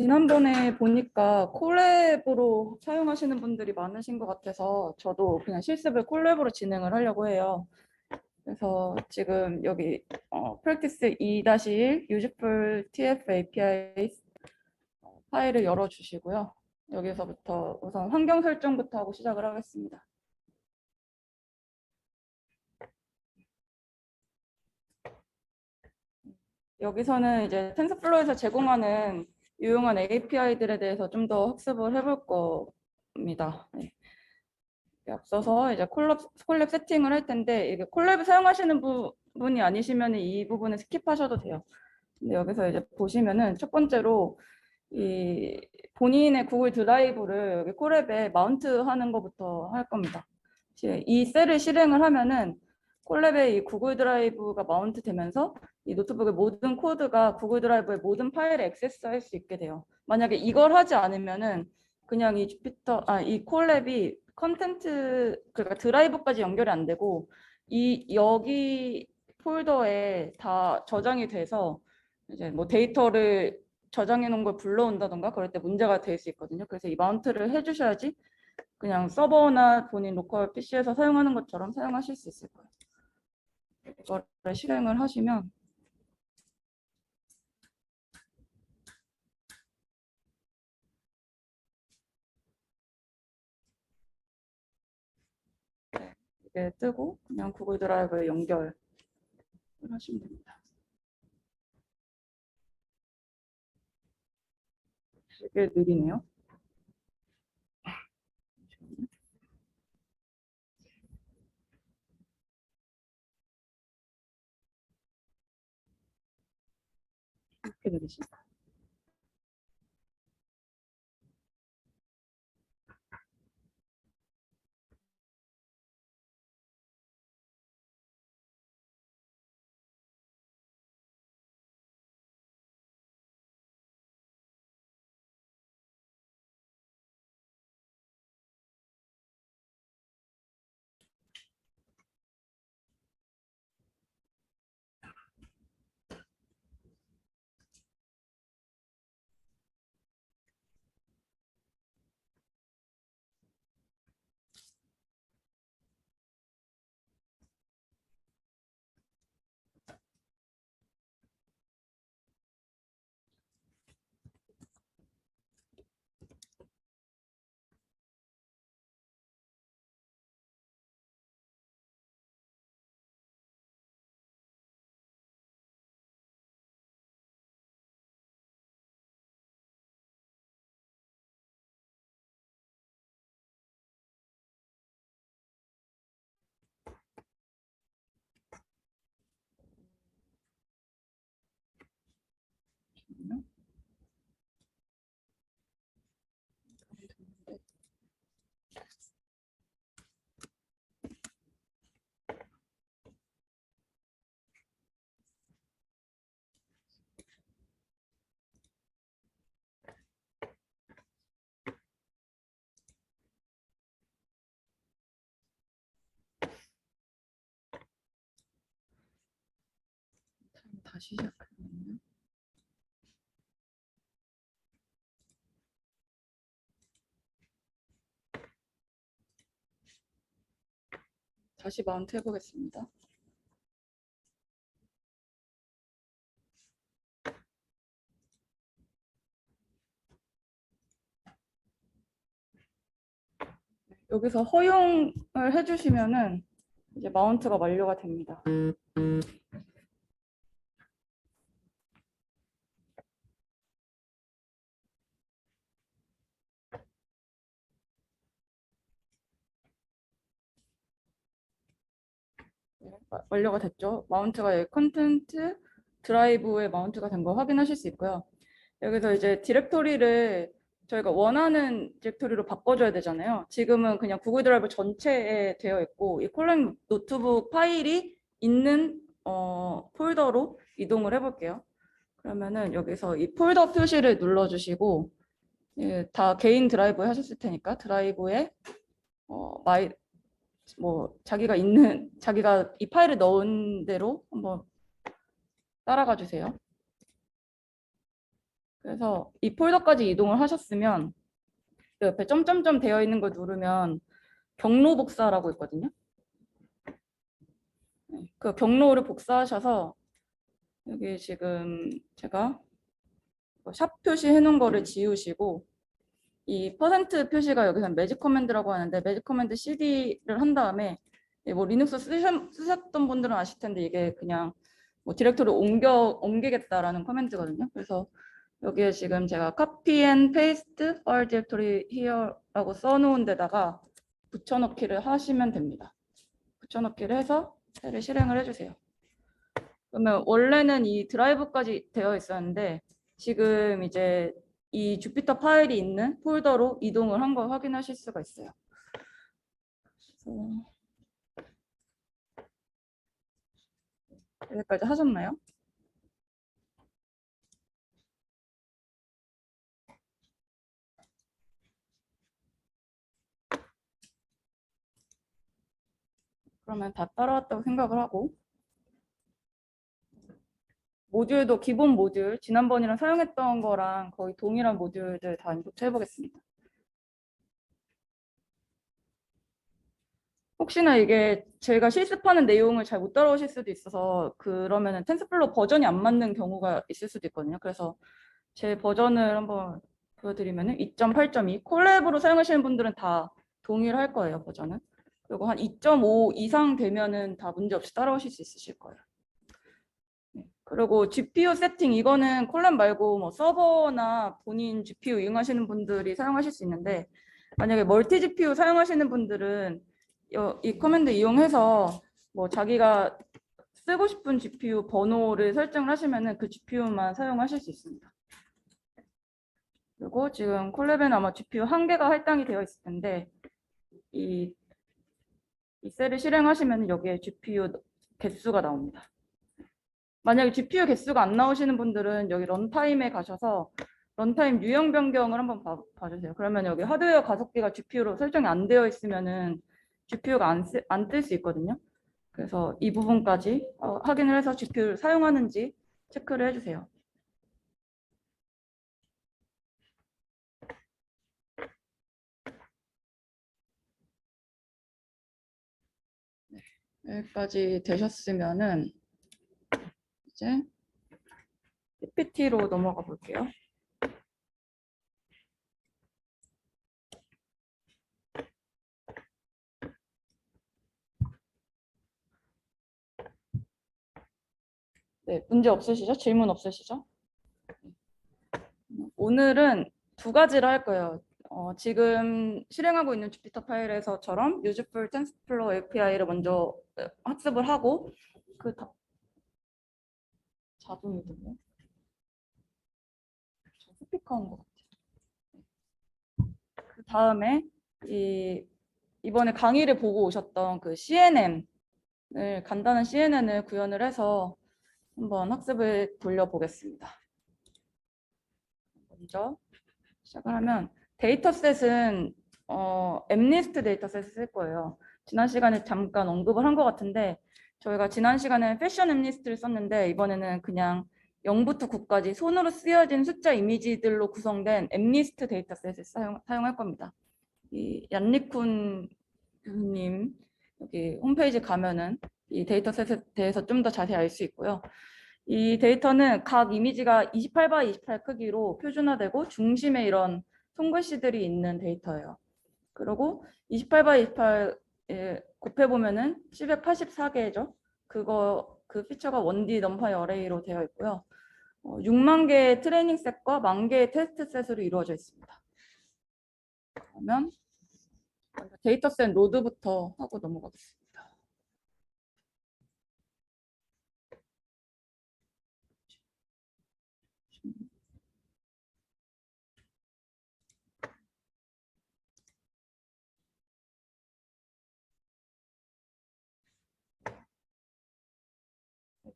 지난번에 보니까 콜랩으로 사용하시는 분들이 많으신 것 같아서 저도 그냥 실습을 콜랩으로 진행을 하려고 해요. 그래서 지금 여기 practice 2-1 useful TF API 파일을 열어주시고요. 여기서부터 우선 환경 설정부터 하고 시작을 하겠습니다. 여기서는 이제 텐서플로우에서 제공하는 유용한 API들에 대해서 좀 더 학습을 해볼 겁니다. 네. 앞서서 이제 콜랩 세팅을 할 텐데 이게 콜랩을 사용하시는 분이 아니시면 이 부분을 스킵하셔도 돼요. 근데 여기서 이제 보시면은 첫 번째로 이 본인의 구글 드라이브를 여기 콜랩에 마운트하는 것부터 할 겁니다. 이 셀을 실행을 하면은 콜랩에 이 구글 드라이브가 마운트 되면서 이 노트북의 모든 코드가 구글 드라이브의 모든 파일에 액세스할 수 있게 돼요. 만약에 이걸 하지 않으면은 그냥 이 이 콜랩이 컨텐트 그러니까 드라이브까지 연결이 안 되고 이 여기 폴더에 다 저장이 돼서 이제 뭐 데이터를 저장해 놓은 걸 불러온다던가 그럴 때 문제가 될 수 있거든요. 그래서 이 마운트를 해주셔야지 그냥 서버나 본인 로컬 PC에서 사용하는 것처럼 사용하실 수 있을 거예요. 이거를 실행을 하시면 네, 이게 뜨고 그냥 구글 드라이브에 연결을 하시면 됩니다. 되게 느리네요. 이렇게 느리시? 다시 시작하면 다시 마운트 해보겠습니다. 여기서 허용을 해주시면은 이제 마운트가 완료가 됩니다. 완료가 됐죠. 마운트가 여기 컨텐트 드라이브에 마운트가 된 거 확인하실 수 있고요. 여기서 이제 디렉토리를 저희가 원하는 디렉토리로 바꿔줘야 되잖아요. 지금은 그냥 구글 드라이브 전체에 되어 있고 이 콜렉 노트북 파일이 있는 폴더로 이동을 해볼게요. 그러면은 여기서 이 폴더 표시를 눌러주시고 예, 다 개인 드라이브에 하셨을 테니까 드라이브에 자기가 이 파일을 넣은 대로 한번 따라가 주세요. 그래서 이 폴더까지 이동을 하셨으면 옆에 점점점 되어 있는 걸 누르면 경로 복사라고 있거든요. 그 경로를 복사하셔서 여기 지금 제가 샵 표시해 놓은 거를 지우시고 이 퍼센트 표시가 여기서 매직 커맨드라고 하는데 매직 커맨드 CD를 한 다음에 뭐 리눅스 쓰셨던 분들은 아실 텐데 이게 그냥 뭐 디렉토리 옮기겠다라는 커맨드거든요. 그래서 여기에 지금 제가 copy and paste file directory here라고 써놓은 데다가 붙여넣기를 하시면 됩니다. 붙여넣기를 해서 셀을 실행을 해주세요. 그러면 원래는 이 드라이브까지 되어 있었는데 지금 이제 이 주피터 파일이 있는 폴더로 이동을 한 걸 확인하실 수가 있어요. 여기까지 하셨나요? 그러면 다 따라왔다고 생각을 하고 모듈도 기본 모듈 지난번이랑 사용했던 거랑 거의 동일한 모듈들 다 인포트 해보겠습니다. 혹시나 이게 제가 실습하는 내용을 잘 못 따라오실 수도 있어서 그러면은 텐서플로우 버전이 안 맞는 경우가 있을 수도 있거든요. 그래서 제 버전을 한번 보여드리면은 2.8.2 콜랩으로 사용하시는 분들은 다 동일할 거예요, 버전은. 그리고 한 2.5 이상 되면은 다 문제 없이 따라오실 수 있으실 거예요. 그리고 GPU 세팅 이거는 콜랩 말고 뭐 서버나 본인 GPU 이용하시는 분들이 사용하실 수 있는데 만약에 멀티 GPU 사용하시는 분들은 이 커맨드 이용해서 뭐 자기가 쓰고 싶은 GPU 번호를 설정을 하시면은 그 GPU만 사용하실 수 있습니다. 그리고 지금 콜랩에는 아마 GPU 1개가 할당이 되어 있을 텐데 이 셀을 실행하시면 여기에 GPU 개수가 나옵니다. 만약에 GPU 개수가 안 나오시는 분들은 여기 런타임에 가셔서 런타임 유형 변경을 한번 봐주세요. 그러면 여기 하드웨어 가속기가 GPU로 설정이 안 되어 있으면은 GPU가 안 뜰 수 있거든요. 그래서 이 부분까지 확인을 해서 GPU를 사용하는지 체크를 해주세요. 여기까지 되셨으면은 이제 PPT로 넘어가 볼게요. 네, 문제 없으시죠? 질문 없으시죠? 오늘은 두 가지를 할 거예요. 지금 실행하고 있는 주피터 파일에서처럼 Useful TensorFlow API를 먼저 학습을 하고 그 자동이 되네. 스피커 온 것 같아요. 그 다음에 이번에 강의를 보고 오셨던 그 CNN을 간단한 CNN을 구현을 해서 한번 학습을 돌려보겠습니다. 먼저 시작을 하면 데이터셋은 엠니스트 데이터셋을 쓸 거예요. 지난 시간에 잠깐 언급을 한 것 같은데 저희가 지난 시간에 패션 엠니스트를 썼는데 이번에는 그냥 0부터 9까지 손으로 쓰여진 숫자 이미지들로 구성된 엠니스트 데이터셋을 사용할 겁니다. 이 얀리쿤 교수님 여기 홈페이지 가면은 이 데이터셋에 대해서 좀 더 자세히 알 수 있고요. 이 데이터는 각 이미지가 28x 28 크기로 표준화되고 중심에 이런 손글씨들이 있는 데이터예요. 그리고 28x 28 곱해보면은 784개죠. 그 피처가 1D 넘파이 어레이로 되어 있고요. 6만 개의 트레이닝 셋과 1만 개의 테스트 셋으로 이루어져 있습니다. 그러면 데이터셋 로드부터 하고 넘어가겠습니다.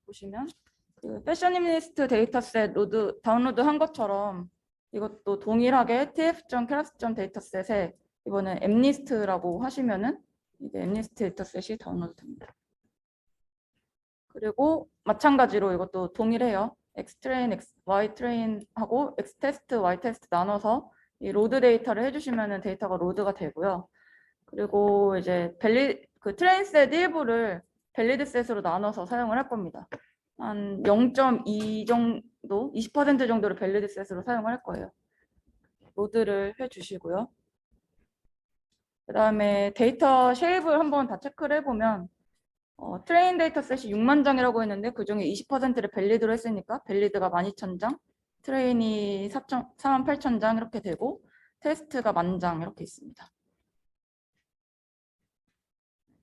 보시면 그 패셔니스트 데이터셋 다운로드 한 것처럼 이것도 동일하게 tf.class 데이터셋에 이번엔 엠니스트라고 하시면은 이게 엠니스트 데이터셋이 다운로드 됩니다. 그리고 마찬가지로 이것도 동일해요. X 트레인, Y 트레인 하고 X 테스트, Y 테스트 나눠서 이 로드 데이터를 해주시면은 데이터가 로드가 되고요. 그리고 이제 그 트레인 셋 일부를 밸리드 셋으로 나눠서 사용을 할 겁니다. 한 0.2 정도, 20% 정도를 밸리드 셋으로 사용을 할 거예요. 로드를 해주시고요. 그 다음에 데이터 쉐입을 한번 다 체크를 해보면 트레인 데이터 셋이 6만 장이라고 했는데 그중에 20%를 밸리드로 했으니까 밸리드가 12,000장, 트레인이 48,000장 이렇게 되고 테스트가 10,000장 이렇게 있습니다.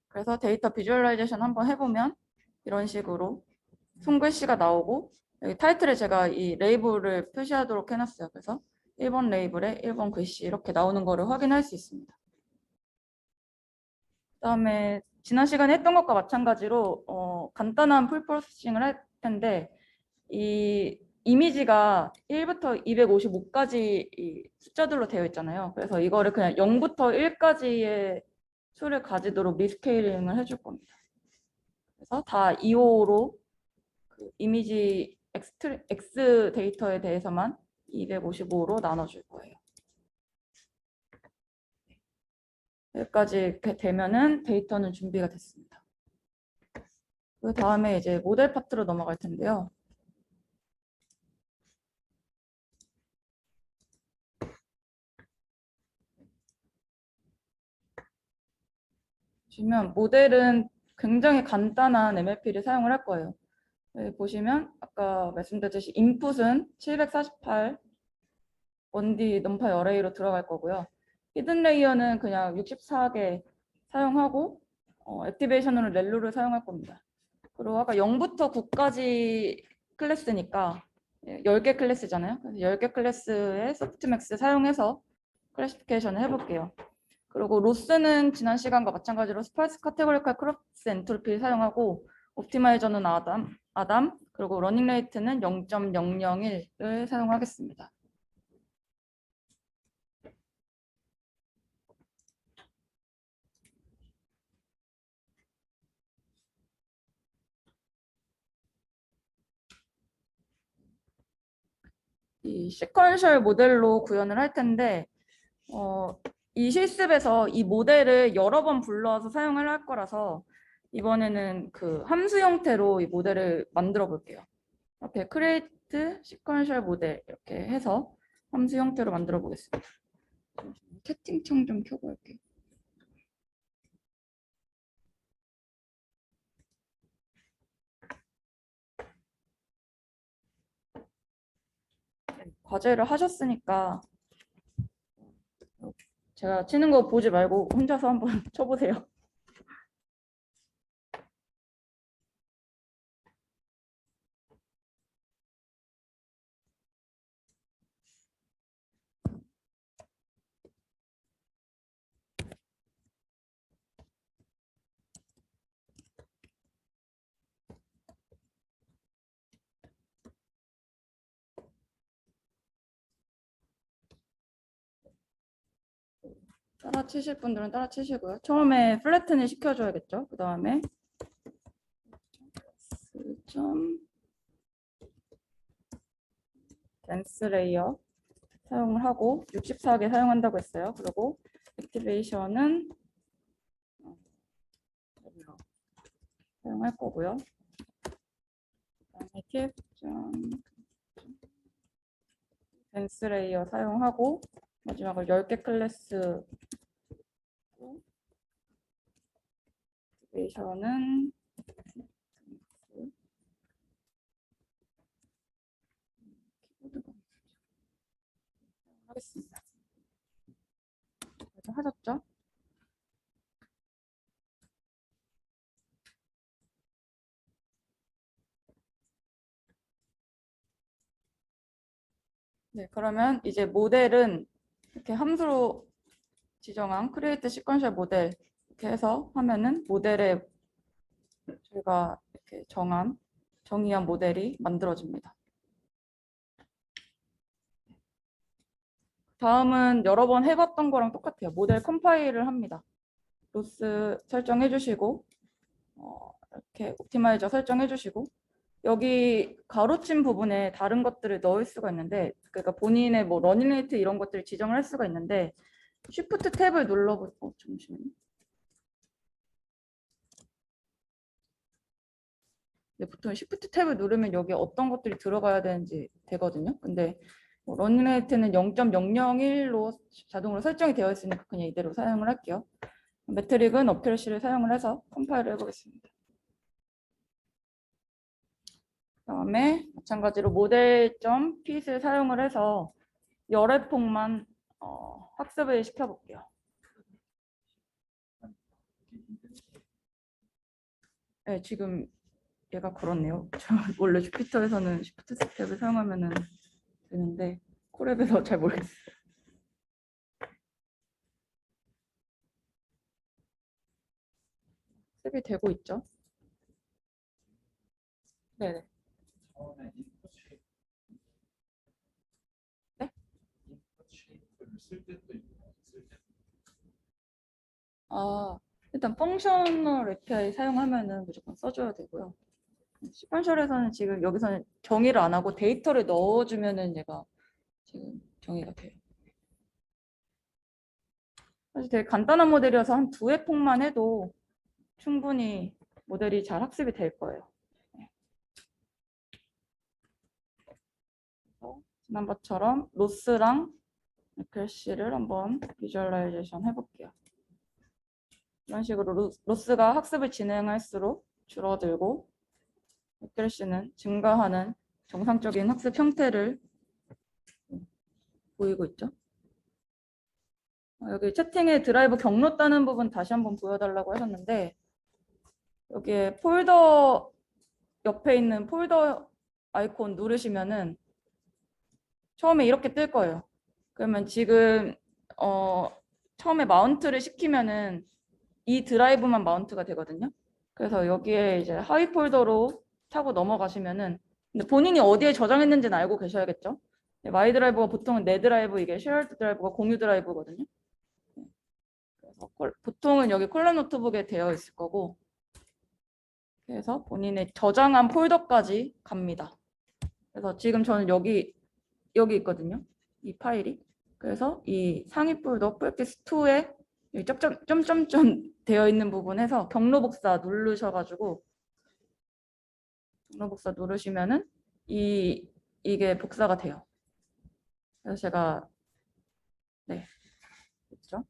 그래서 데이터 비주얼라이제이션 한번 해보면 이런 식으로 손글씨가 나오고 여기 타이틀에 제가 이 레이블을 표시하도록 해놨어요. 그래서 1번 레이블에 1번 글씨 이렇게 나오는 거를 확인할 수 있습니다. 그다음에 지난 시간에 했던 것과 마찬가지로 간단한 풀 프로세싱을 할 텐데 이 이미지가 1부터 255까지 숫자들로 되어 있잖아요. 그래서 이거를 그냥 0부터 1까지의 수를 가지도록 리스케일링을 해줄 겁니다. 그래서 다 2호로 그 이미지 X 데이터에 대해서만 255로 나눠줄 거예요. 여기까지 이렇게 되면은 데이터는 준비가 됐습니다. 그 다음에 이제 모델 파트로 넘어갈 텐데요. 보시면 모델은 굉장히 간단한 MLP를 사용을 할 거예요. 여기 보시면 아까 말씀드렸듯이 인풋은 748 1D numPy 어레이로 들어갈 거고요. 히든 레이어는 그냥 64개 사용하고 액티베이션으로 렐루를 사용할 겁니다. 그리고 아까 0부터 9까지 클래스니까 10개 클래스잖아요. 그래서 10개 클래스의 소프트맥스 사용해서 클래시피케이션을 해볼게요. 그리고 로스는 지난 시간과 마찬가지로 스파이스 카테고리컬 크로스 엔트로피를 사용하고 옵티마이저는 아담 그리고 러닝 레이트는 0.001을 사용하겠습니다. 이 시퀀셜 모델로 구현을 할 텐데 이 실습에서 이 모델을 여러 번 불러서 사용을 할 거라서 이번에는 그 함수 형태로 이 모델을 만들어 볼게요. 이렇게 create sequential 모델 이렇게 해서 함수 형태로 만들어 보겠습니다. 채팅창 좀 켜고 할게요. 과제를 하셨으니까 제가 치는 거 보지 말고 혼자서 한번 쳐보세요. 따라 치실 분들은 따라 치시고요. 처음에 플래튼을 시켜줘야겠죠. 그 다음에 댄스 레이어 사용을 하고 64개 사용한다고 했어요. 그리고 액티베이션은 사용할 거고요. 그다음에 tf 댄스 레이어 사용하고 마지막으로 10개 클래스 액티베이션은 하겠습니다. 하셨죠? 네, 그러면 이제 모델은 이렇게 함수로 지정한 create sequential 모델 이렇게 해서 하면은 모델에 저희가 이렇게 정의한 모델이 만들어집니다. 다음은 여러 번 해봤던 거랑 똑같아요. 모델 컴파일을 합니다. 로스 설정해 주시고 이렇게 옵티마이저 설정해 주시고 여기 가로친 부분에 다른 것들을 넣을 수가 있는데, 그러니까 본인의 뭐 러닝레이트 이런 것들을 지정을 할 수가 있는데, 쉬프트 탭을 눌러보고 잠시만요. 네, 보통 쉬프트 탭을 누르면 여기 어떤 것들이 들어가야 되는지 되거든요. 근데 뭐 러닝레이트는 0.001로 자동으로 설정이 되어 있으니까 그냥 이대로 사용을 할게요. 매트릭은 어큐러시를 사용을 해서 컴파일을 해보겠습니다. 그다음에 마찬가지로 모델.pit을 사용을 해서 열의 폭만 학습을 시켜볼게요. 네, 지금 얘가 그렇네요. 저 원래 주피터에서는 쉬프트 스텝을 사용하면 되는데 콜앱에서 잘 모르겠어요. 습이 되고 있죠? 네네. 처음에 인풋 쉐입, 네? 인풋 쉐입을 쓸 때도 있고 쓸 때도 일단 펑셔널 API 사용하면은 무조건 써줘야 되고요. 시퀀셜에서는 지금 여기서는 정의를 안 하고 데이터를 넣어주면은 얘가 지금 정의가 돼요. 사실 되게 간단한 모델이어서 한 2회 폭만 해도 충분히 모델이 잘 학습이 될 거예요. 지난번처럼 로스랑 글씨를 한번 비주얼라이제이션 해볼게요. 이런 식으로 로스가 학습을 진행할수록 줄어들고 글씨는 증가하는 정상적인 학습 형태를 보이고 있죠. 여기 채팅에 드라이브 경로 따는 부분 다시 한번 보여달라고 하셨는데 여기에 폴더 옆에 있는 폴더 아이콘 누르시면은 처음에 이렇게 뜰 거예요. 그러면 지금 처음에 마운트를 시키면은 이 드라이브만 마운트가 되거든요. 그래서 여기에 이제 하위 폴더로 타고 넘어가시면은 근데 본인이 어디에 저장했는지는 알고 계셔야겠죠. 마이 드라이브가 보통은 내 드라이브, 이게 쉐어드 드라이브가 공유 드라이브거든요. 그래서 보통은 여기 콜랩 노트북에 되어 있을 거고 그래서 본인의 저장한 폴더까지 갑니다. 그래서 지금 저는 여기 있거든요. 이 파일이. 그래서 이 상위 폴더 practice2에 점점점 되어 있는 부분에서 경로 복사 누르셔가지고 경로 복사 누르시면은 이게 복사가 돼요. 그래서 제가 네 됐죠?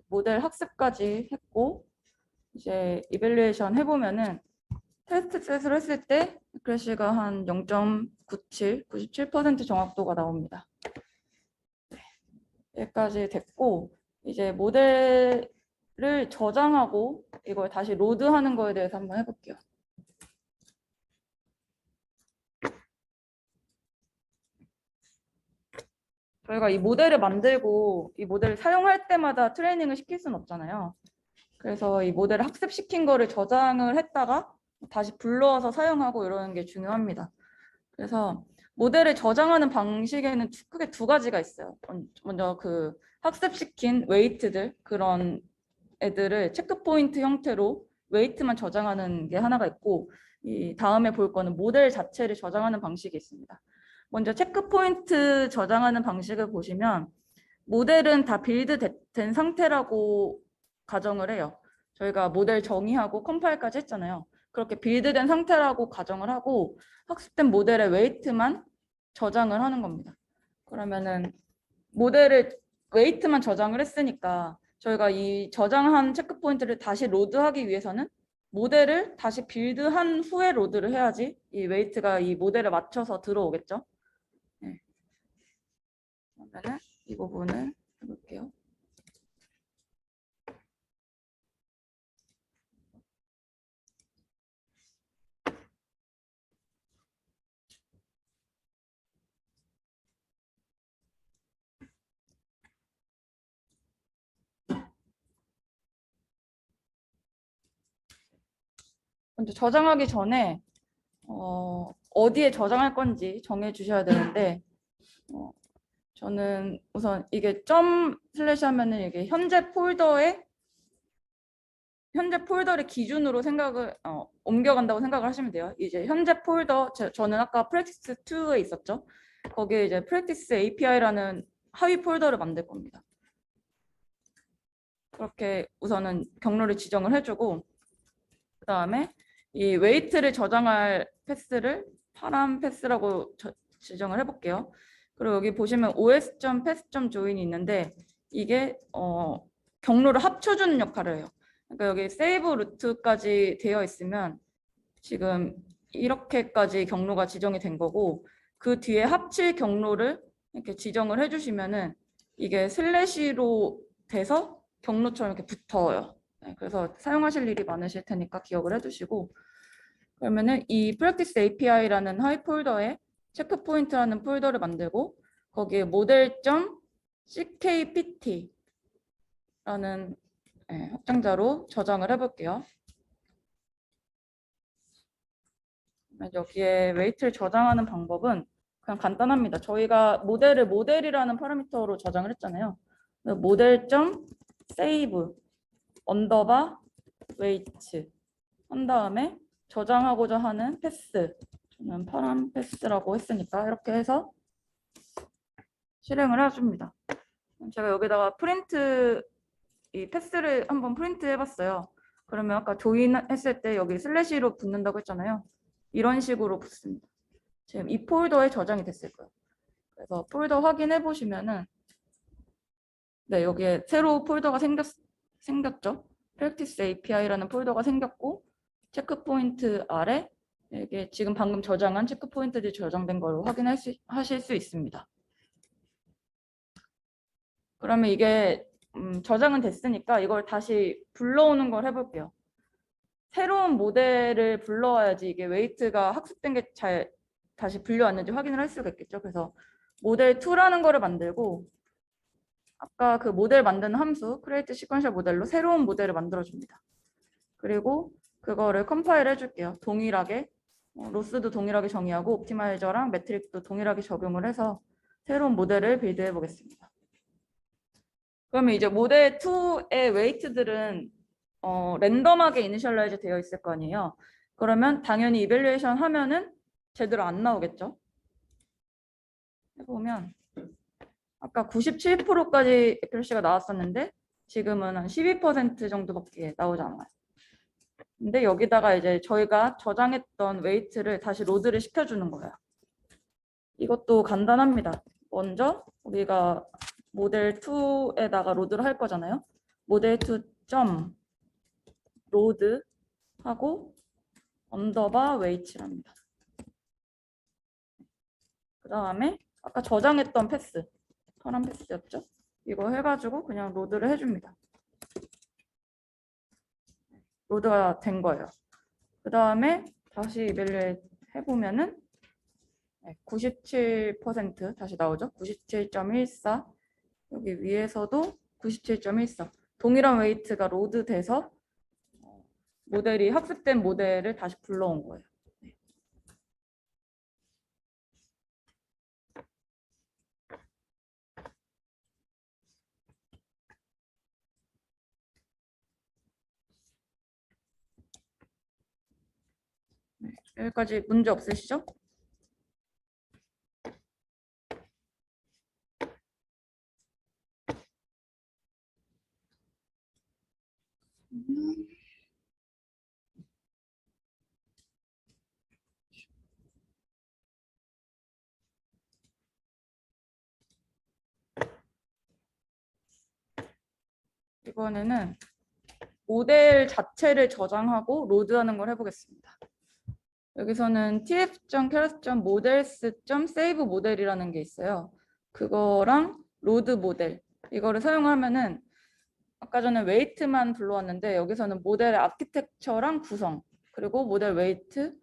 모델 학습까지 했고 이제 이밸류에이션 해보면은 테스트 셋을 했을 때 크래시가 한 0.97, 97% 정확도가 나옵니다. 네, 여기까지 됐고 이제 모델을 저장하고 이걸 다시 로드하는 거에 대해서 한번 해볼게요. 저희가 이 모델을 만들고 이 모델을 사용할 때마다 트레이닝을 시킬 수는 없잖아요. 그래서 이 모델을 학습시킨 거를 저장을 했다가 다시 불러와서 사용하고 이러는 게 중요합니다. 그래서 모델을 저장하는 방식에는 크게 2가지가 있어요. 먼저 그 학습시킨 웨이트들 그런 애들을 체크 포인트 형태로 웨이트만 저장하는 게 하나가 있고 이 다음에 볼 거는 모델 자체를 저장하는 방식이 있습니다. 먼저 체크 포인트 저장하는 방식을 보시면 모델은 다 빌드된 상태라고 가정을 해요. 저희가 모델 정의하고 컴파일까지 했잖아요. 그렇게 빌드된 상태라고 가정을 하고 학습된 모델의 웨이트만 저장을 하는 겁니다. 그러면은 모델을 웨이트만 저장을 했으니까 저희가 이 저장한 체크 포인트를 다시 로드하기 위해서는 모델을 다시 빌드한 후에 로드를 해야지 이 웨이트가 이 모델에 맞춰서 들어오겠죠. 네. 그러면은 이 부분을 해볼게요. 먼저 저장하기 전에 어디에 저장할 건지 정해 주셔야 되는데 저는 우선 이게 점 슬래시 하면은 이게 현재 폴더에 현재 폴더를 기준으로 생각을 옮겨간다고 생각을 하시면 돼요. 이제 현재 폴더 저는 아까 프랙티스 2에 있었죠. 거기에 이제 프랙티스 API라는 하위 폴더를 만들 겁니다. 그렇게 우선은 경로를 지정을 해주고 그 다음에 이 웨이트를 저장할 패스를 파람 패스라고 지정을 해볼게요. 그리고 여기 보시면 os.path.join이 있는데 이게 경로를 합쳐주는 역할을 해요. 그러니까 여기 세이브 루트까지 되어 있으면 지금 이렇게까지 경로가 지정이 된 거고 그 뒤에 합칠 경로를 이렇게 지정을 해주시면은 이게 슬래시로 돼서 경로처럼 이렇게 붙어요. 네, 그래서 사용하실 일이 많으실 테니까 기억을 해두시고 그러면은 이 practice API라는 하위 폴더에 체크 포인트라는 폴더를 만들고 거기에 model.ckpt 라는 확장자로 저장을 해볼게요. 여기에 웨이트를 저장하는 방법은 그냥 간단합니다. 저희가 모델을 모델이라는 파라미터로 저장을 했잖아요. 모델.save 언더바 웨이트 한 다음에 저장하고자 하는 패스 저는 파람 패스라고 했으니까 이렇게 해서 실행을 해줍니다. 제가 여기다가 프린트 이 패스를 한번 프린트 해봤어요. 그러면 아까 조인 했을 때 여기 슬래시로 붙는다고 했잖아요. 이런 식으로 붙습니다. 지금 이 폴더에 저장이 됐을 거예요. 그래서 폴더 확인해 보시면은 네, 여기에 새로 폴더가 생겼죠. Practice API라는 폴더가 생겼고 체크 포인트 아래 이게 지금 방금 저장한 체크 포인트들이 저장된 걸로 확인하실 수 있습니다. 그러면 이게 저장은 됐으니까 이걸 다시 불러오는 걸 해볼게요. 새로운 모델을 불러와야지 이게 웨이트가 학습된 게 잘 다시 불려왔는지 확인을 할 수가 있겠죠. 그래서 모델 2라는 거를 만들고 아까 그 모델 만드는 함수 create sequential 모델로 새로운 모델을 만들어줍니다. 그리고 그거를 컴파일 해줄게요. 동일하게 로스도 동일하게 정의하고 옵티마이저랑 매트릭도 동일하게 적용을 해서 새로운 모델을 빌드해 보겠습니다. 그러면 이제 모델 2의 웨이트들은 랜덤하게 이니셜라이즈 되어 있을 거 아니에요. 그러면 당연히 이밸류에이션 하면은 제대로 안 나오겠죠. 해보면 아까 97%까지 액큐러시가 나왔었는데 지금은 한 12% 정도밖에 나오지 않아요. 근데 여기다가 이제 저희가 저장했던 웨이트를 다시 로드를 시켜주는 거예요. 이것도 간단합니다. 먼저 우리가 모델 2에다가 로드를 할 거잖아요. 모델 2 로드 하고 언더바 웨이트랍니다. 그 다음에 아까 저장했던 패스 파란 패스였죠? 이거 해가지고 그냥 로드를 해줍니다. 로드가 된 거예요. 그 다음에 다시 이밸류에이트 해보면은 97% 다시 나오죠? 97.14 여기 위에서도 97.14 동일한 웨이트가 로드 돼서 모델이 학습된 모델을 다시 불러온 거예요. 여기까지 문제 없으시죠? 이번에는 모델 자체를 저장하고 로드하는 걸 해보겠습니다. 여기서는 tf.character.models.save 모델이라는 게 있어요. 그거랑 로드 모델 이거를 사용하면은 아까 전에 웨이트만 불러왔는데 여기서는 모델의 아키텍처랑 구성 그리고 모델 웨이트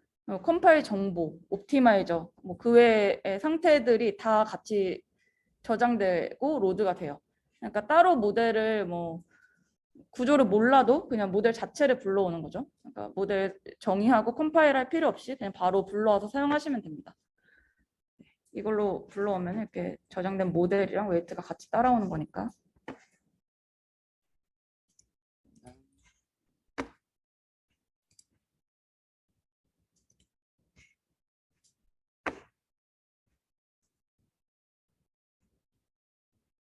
컴파일 정보, 옵티마이저 뭐 그 외의 상태들이 다 같이 저장되고 로드가 돼요. 그러니까 따로 모델을 뭐 구조를 몰라도 그냥 모델 자체를 불러오는 거죠. 그러니까 모델 정의하고 컴파일할 필요 없이 그냥 바로 불러와서 사용하시면 됩니다. 이걸로 불러오면 이렇게 저장된 모델이랑 웨이트가 같이 따라오는 거니까.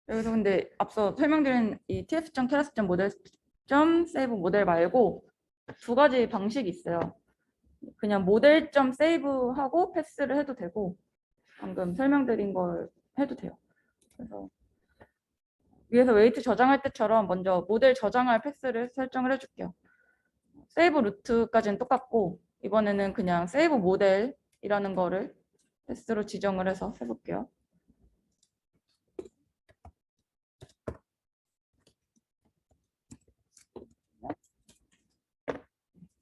여기서 근데 앞서 설명드린 이 tf.class. model.save 모델 말고 두 가지 방식이 있어요. 그냥 model.save 하고 패스를 해도 되고 방금 설명드린 걸 해도 돼요. 그래서 위에서 웨이트 저장할 때처럼 먼저 모델 저장할 패스를 설정을 해줄게요. 세이브 루트까지는 똑같고 이번에는 그냥 세이브 모델이라는 거를 패스로 지정을 해서 해볼게요.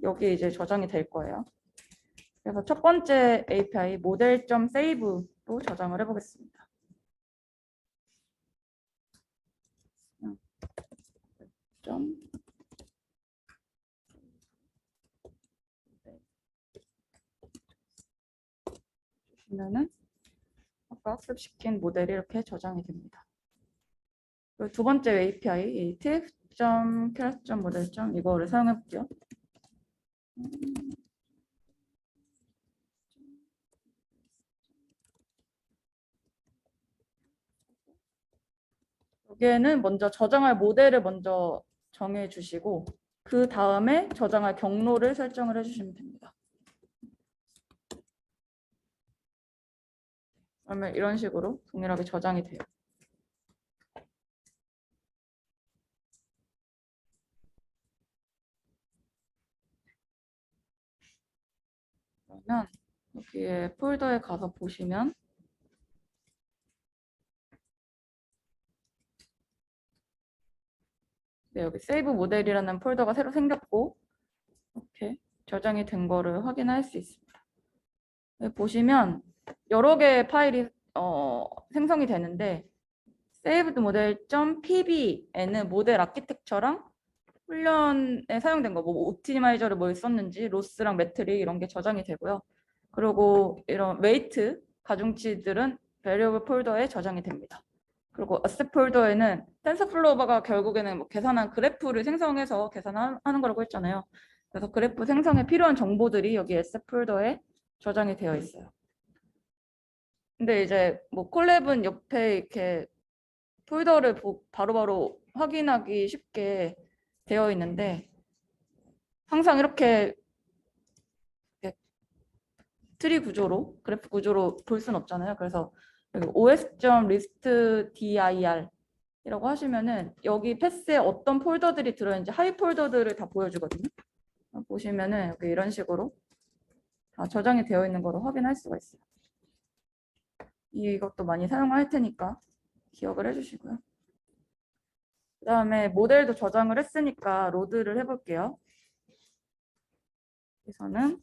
여기 이제 저장이 될 거예요. 그래서 첫 번째 API model.save로 저장을 해보겠습니다. 보시면은 아까 학습시킨 모델이 이렇게 저장이 됩니다. 그리고 두 번째 API 이 tf.class.model. 이거를 사용해 볼게요. 여기에는 먼저 저장할 모델을 먼저 정해 주시고 그 다음에 저장할 경로를 설정을 해주시면 됩니다. 그러면 이런 식으로 동일하게 저장이 돼요. 그러면 여기에 폴더에 가서 보시면 네, 여기 세이브 모델이라는 폴더가 새로 생겼고 이렇게 저장이 된 거를 확인할 수 있습니다. 여기 보시면 여러 개의 파일이 생성이 되는데 saved model.pb에는 모델 아키텍처랑 훈련에 사용된 거, 뭐 옵티마이저를 뭘 썼는지, 로스랑 매트릭 이런 게 저장이 되고요. 그리고 이런 웨이트 가중치들은 variable 폴더에 저장이 됩니다. 그리고 asset 폴더에는 텐서플로우가 결국에는 뭐 계산한 그래프를 생성해서 계산하는 거라고 했잖아요. 그래서 그래프 생성에 필요한 정보들이 여기 asset 폴더에 저장이 되어 있어요. 근데 이제 뭐 콜랩은 옆에 이렇게 폴더를 바로바로 확인하기 쉽게 되어 있는데 항상 이렇게 트리 구조로 그래프 구조로 볼 수는 없잖아요. 그래서 여기 os.listdir 이라고 하시면은 여기 패스에 어떤 폴더들이 들어있는지 하위 폴더들을 다 보여주거든요. 보시면은 여기 이런 식으로 다 저장이 되어 있는 거를 확인할 수가 있어요. 이것도 많이 사용할 테니까 기억을 해주시고요. 그 다음에 모델도 저장을 했으니까 로드를 해볼게요. 여기서는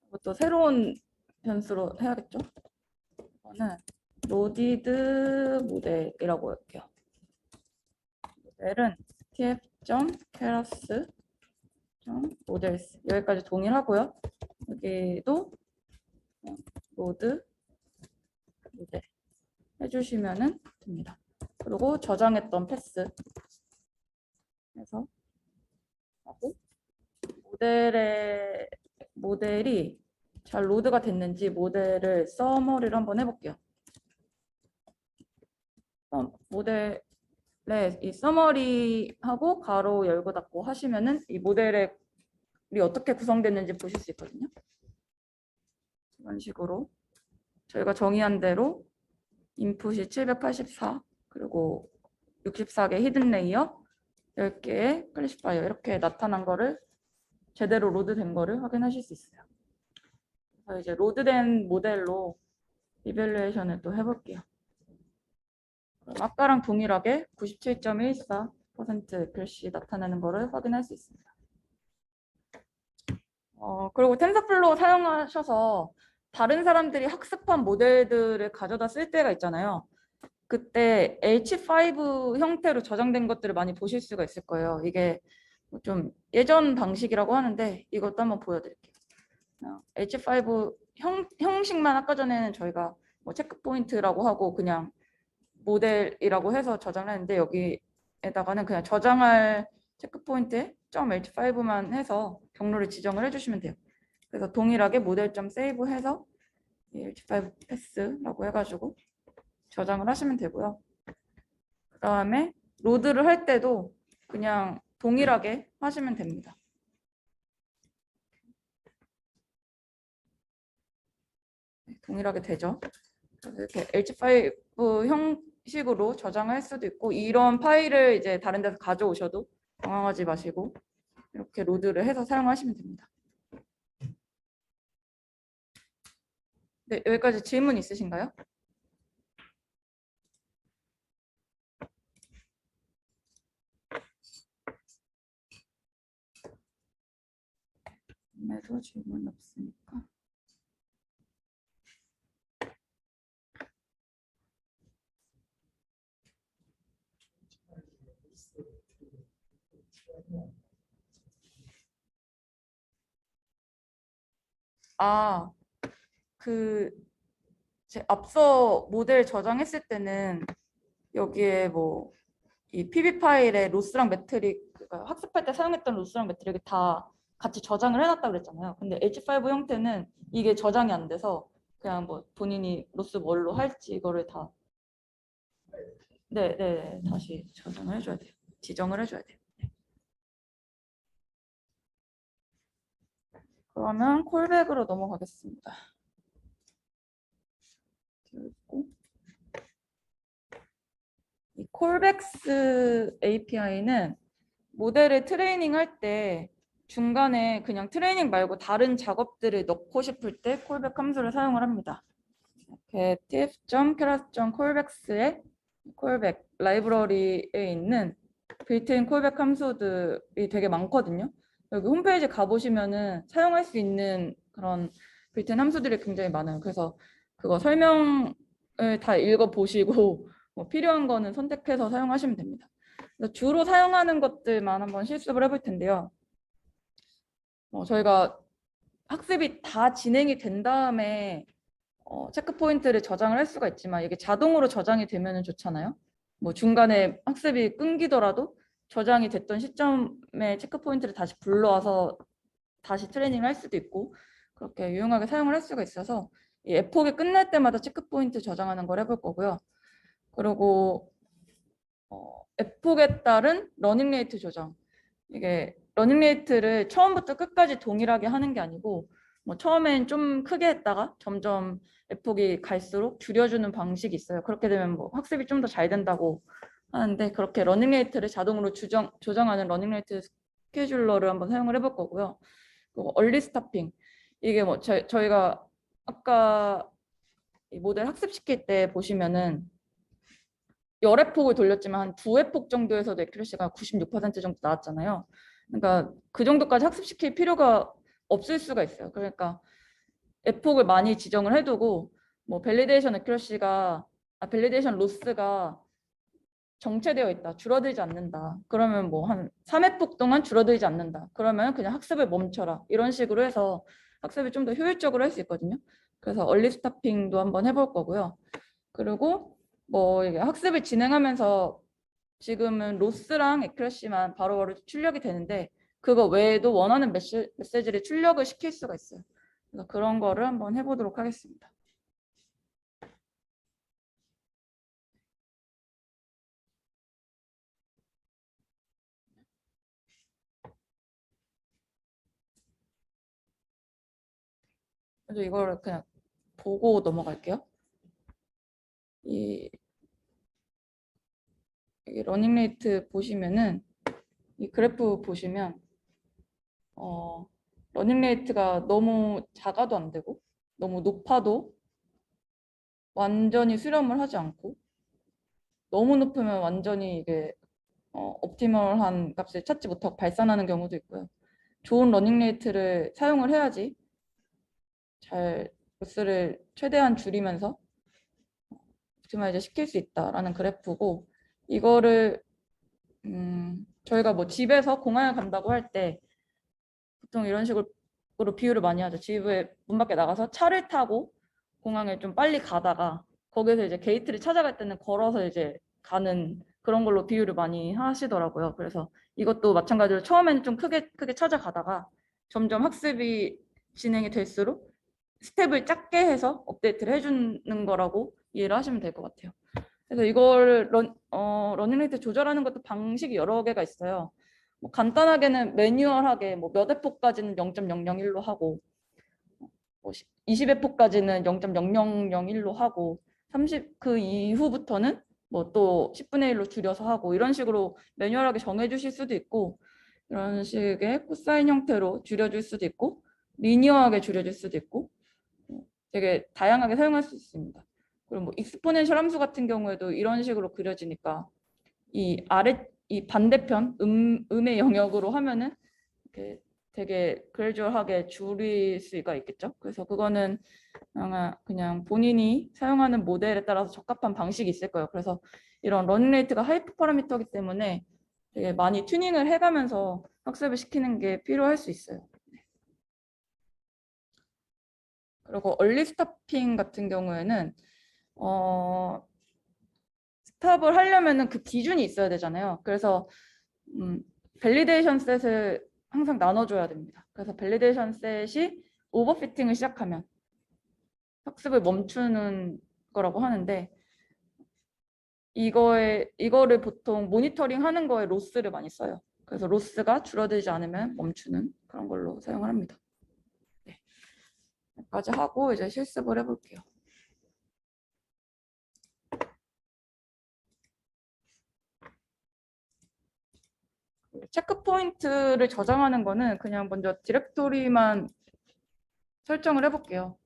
이것도 새로운 변수로 해야겠죠. 이거는 loaded 모델이라고 할게요. 모델은 tf.class.models 여기까지 동일하고요. 여기도 load 모델 해주시면 됩니다. 그리고 저장했던 패스 해서 하고 모델이 잘 로드가 됐는지 모델을 서머리를 한번 해볼게요. 모델에 이 서머리하고 가로 열고 닫고 하시면은 이 모델이 어떻게 구성됐는지 보실 수 있거든요. 이런 식으로 저희가 정의한 대로 인풋이 784 그리고 64개 히든 레이어 10개의 클래시파이어 이렇게 나타난 거를 제대로 로드된 거를 확인하실 수 있어요. 그래서 이제 로드된 모델로 이밸루에이션을 또 해볼게요. 아까랑 동일하게 97.14% 글씨 나타내는 거를 확인할 수 있습니다. 그리고 텐서플로우 사용하셔서 다른 사람들이 학습한 모델들을 가져다 쓸 때가 있잖아요. 그때 H5 형태로 저장된 것들을 많이 보실 수가 있을 거예요. 이게 좀 예전 방식이라고 하는데 이것도 한번 보여드릴게요. H5 형식만 아까 전에는 저희가 뭐 체크 포인트라고 하고 그냥 모델이라고 해서 저장을 했는데 여기에다가는 그냥 저장할 체크 포인트에 .h5만 해서 경로를 지정을 해주시면 돼요. 그래서 동일하게 model.save 해서 h5 패스라고 해가지고 저장을 하시면 되고요. 그 다음에 로드를 할 때도 그냥 동일하게 하시면 됩니다. 동일하게 되죠. 이렇게 H5 형식으로 저장할 수도 있고, 이런 파일을 이제 다른 데서 가져오셔도 당황하지 마시고 이렇게 로드를 해서 사용하시면 됩니다. 네, 여기까지 질문 있으신가요? 에도 질문 없으니까. 아, 제 앞서 모델 저장했을 때는 여기에 뭐 이 PB 파일에 로스랑 매트릭, 그러니까 학습할 때 사용했던 로스랑 매트릭이 다 같이 저장을 해놨다고 그랬잖아요. 근데 H5 형태는 이게 저장이 안 돼서 그냥 뭐 본인이 로스 뭘로 할지 이거를 다 다시 저장을 해줘야 돼요. 지정을 해줘야 돼요. 그러면 콜백으로 넘어가겠습니다. 그리고 이 콜백스 API는 모델을 트레이닝 할 때 중간에 그냥 트레이닝 말고 다른 작업들을 넣고 싶을 때 콜백 함수를 사용을 합니다. 이렇게 tif.class.callbacks의 콜백 라이브러리에 있는 빌트인 콜백 함수들이 되게 많거든요. 여기 홈페이지 가보시면은 사용할 수 있는 그런 빌트인 함수들이 굉장히 많아요. 그래서 그거 설명을 다 읽어보시고 뭐 필요한 거는 선택해서 사용하시면 됩니다. 그래서 주로 사용하는 것들만 한번 실습을 해볼 텐데요. 저희가 학습이 다 진행이 된 다음에 체크 포인트를 저장을 할 수가 있지만 이게 자동으로 저장이 되면 좋잖아요. 뭐 중간에 학습이 끊기더라도 저장이 됐던 시점에 체크 포인트를 다시 불러와서 다시 트레이닝을 할 수도 있고 그렇게 유용하게 사용을 할 수가 있어서 이 에폭이 끝날 때마다 체크 포인트 저장하는 걸 해볼 거고요. 그리고 에폭에 따른 러닝 레이트 조정. 이게 러닝 레이트를 처음부터 끝까지 동일하게 하는 게 아니고 뭐 처음엔 좀 크게 했다가 점점 에폭이 갈수록 줄여주는 방식이 있어요. 그렇게 되면 뭐 학습이 좀 더 잘 된다고 하는데 그렇게 러닝 레이트를 자동으로 조정하는 러닝 레이트 스케줄러를 한번 사용을 해볼 거고요. 그리고 얼리 스타핑. 이게 뭐 저희가 아까 이 모델 학습시킬 때 보시면은 10회폭을 돌렸지만 한 2회폭 정도에서도 액큐러시가 96% 정도 나왔잖아요. 그러니까 그 정도까지 학습시킬 필요가 없을 수가 있어요. 그러니까 에폭을 많이 지정을 해두고 뭐 밸리데이션 액큐러시가 밸리데이션 로스가 정체되어 있다. 줄어들지 않는다. 그러면 뭐 한 3회폭 동안 줄어들지 않는다. 그러면 그냥 학습을 멈춰라. 이런 식으로 해서 학습이 좀 더 효율적으로 할 수 있거든요. 그래서 얼리 스타핑도 한번 해볼 거고요. 그리고 뭐 이게 학습을 진행하면서 지금은 로스랑 액큐러시만 바로바로 출력이 되는데 그거 외에도 원하는 메시지를 출력을 시킬 수가 있어요. 그래서 그런 거를 한번 해보도록 하겠습니다. 그래서 이거를 그냥 보고 넘어갈게요. 이 러닝 레이트 보시면은 이 그래프 보시면 러닝 레이트가 너무 작아도 안 되고 너무 높아도 완전히 수렴을 하지 않고 너무 높으면 완전히 이게 옵티멀한 값을 찾지 못하고 발산하는 경우도 있고요. 좋은 러닝 레이트를 사용을 해야지 잘 로스를 최대한 줄이면서 옵티마이즈 시킬 수 있다라는 그래프고 이거를 저희가 뭐 집에서 공항에 간다고 할 때 보통 이런 식으로 비유를 많이 하죠. 집에 문 밖에 나가서 차를 타고 공항에 좀 빨리 가다가 거기서 이제 게이트를 찾아갈 때는 걸어서 이제 가는 그런 걸로 비유를 많이 하시더라고요. 그래서 이것도 마찬가지로 처음에는 좀 크게 찾아가다가 점점 학습이 진행이 될수록 스텝을 작게 해서 업데이트를 해주는 거라고 이해를 하시면 될 것 같아요. 그래서 이걸 러닝레이트 조절하는 것도 방식이 여러 개가 있어요. 뭐 간단하게는 매뉴얼하게 뭐 몇 회포까지는 0.001로 하고 뭐 20회포까지는 0.0001로 하고 30 그 이후부터는 뭐 또 10분의 1로 줄여서 하고 이런 식으로 매뉴얼하게 정해주실 수도 있고 이런 식의 코사인 형태로 줄여줄 수도 있고 리니어하게 줄여줄 수도 있고 되게 다양하게 사용할 수 있습니다. 그리고 뭐 익스포넨셜 함수 같은 경우에도 이런 식으로 그려지니까 이 반대편 음의 영역으로 하면은 이렇게 되게 그래주얼하게 줄일 수가 있겠죠. 그래서 그거는 그냥 본인이 사용하는 모델에 따라서 적합한 방식이 있을 거예요. 그래서 이런 러닝레이트가 하이퍼 파라미터이기 때문에 되게 많이 튜닝을 해가면서 학습을 시키는 게 필요할 수 있어요. 그리고 얼리 스타핑 같은 경우에는 스탑을 하려면은 그 기준이 있어야 되잖아요. 그래서 밸리데이션 셋을 항상 나눠줘야 됩니다. 그래서 밸리데이션 셋이 오버피팅을 시작하면 학습을 멈추는 거라고 하는데 이거를 보통 모니터링 하는 거에 로스를 많이 써요. 그래서 로스가 줄어들지 않으면 멈추는 그런 걸로 사용을 합니다. 네. 여기까지 하고 이제 실습을 해볼게요. 체크 포인트를 저장하는 거는 그냥 먼저 디렉토리만 설정을 해볼게요.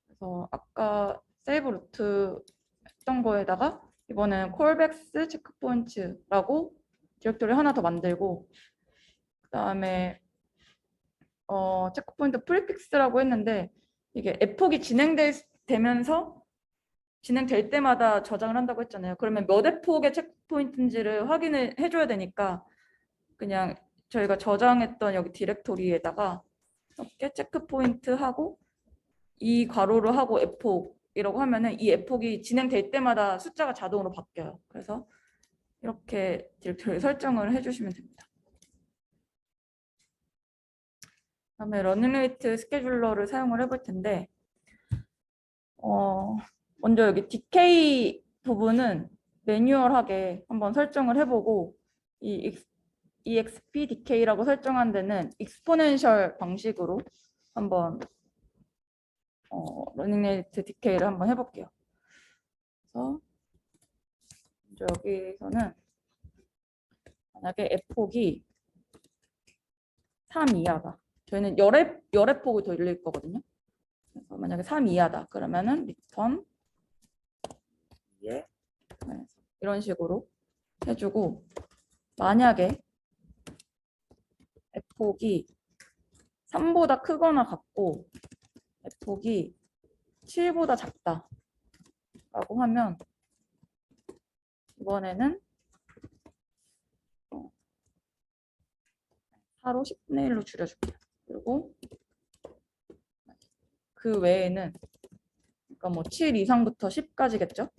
그래서 아까 세이브 루트 했던 거에다가 이번엔 콜백스 체크 포인트라고 디렉토리 하나 더 만들고 그다음에 체크 포인트 프리픽스라고 했는데 이게 에폭이 진행되면서 진행될 때마다 저장을 한다고 했잖아요. 그러면 몇 에폭의 체크 포인트인지를 확인을 해줘야 되니까 그냥 저희가 저장했던 여기 디렉토리에다가 이렇게 체크 포인트 하고 이 괄호를 하고 에폭이라고 하면은 이 에폭이 진행될 때마다 숫자가 자동으로 바뀌어요. 그래서 이렇게 디렉토리 설정을 해주시면 됩니다. 그다음에 러닝레이트 스케줄러를 사용을 해볼 텐데 먼저 여기 DK 부분은 매뉴얼하게 한번 설정을 해보고 이 EXP DK라고 설정한 데는 익스포넨셜 방식으로 한번 러닝레이트 DK를 한번 해볼게요. 그래서 먼저 여기서는 만약에 에폭이 3 이하다. 저희는 열의 폭을 돌릴 거거든요. 그래서 만약에 3 이하다. 그러면은 리턴 이런 식으로 해주고 만약에 에폭이 3보다 크거나 같고 에폭이 7보다 작다 라고 하면 이번에는 4로 10분의 1로 줄여줄게요. 그리고 그 외에는 그러니까 뭐 7 이상부터 10까지겠죠?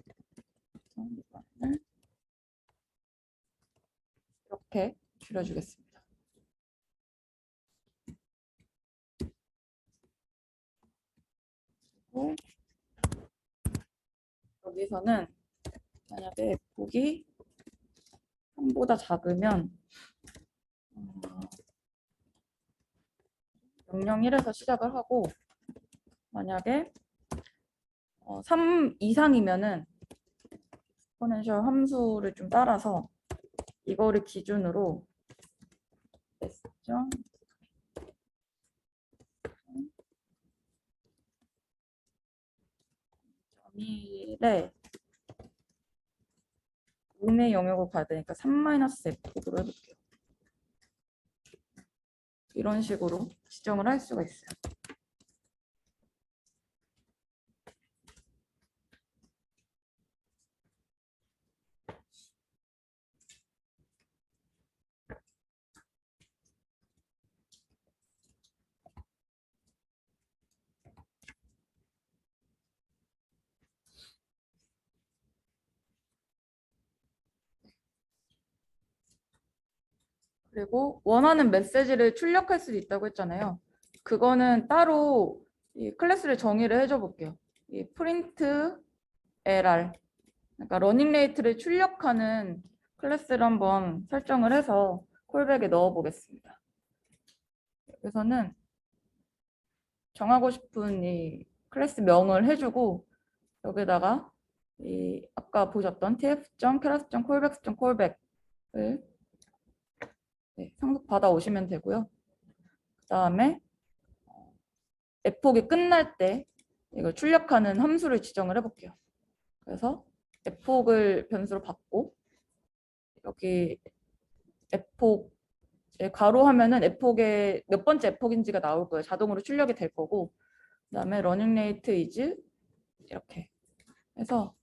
이렇게 줄여주겠습니다. 그리고 여기서는 만약에 에폭이 3보다 작으면 001에서 시작을 하고 만약에 3 이상이면은 익스포넨셜 함수를 좀 따라서 이거를 기준으로 s.1에 음의 영역을 가야 되니까 3-f으로 해볼게요. 이런 식으로 지정을 할 수가 있어요. 그리고 원하는 메시지를 출력할 수도 있다고 했잖아요. 그거는 따로 이 클래스를 정의를 해줘 볼게요. 이 프린트 LR, 그러니까 러닝 레이트를 출력하는 클래스를 한번 설정을 해서 콜백에 넣어 보겠습니다. 여기서는 정하고 싶은 이 클래스 명을 해주고 여기다가 이 아까 보셨던 tf.class.callbacks.callback을 상속 받아 오시면 되고요. 그 다음에 f폭이 끝날 때 이걸 출력하는 함수를 지정을 해볼게요. 그래서 f폭을 변수로 받고 여기 f폭 가로 하면은 f폭의 몇 번째 f폭인지가 나올 거예요. 자동으로 출력이 될 거고 그다음에 running rate is 이렇게 해서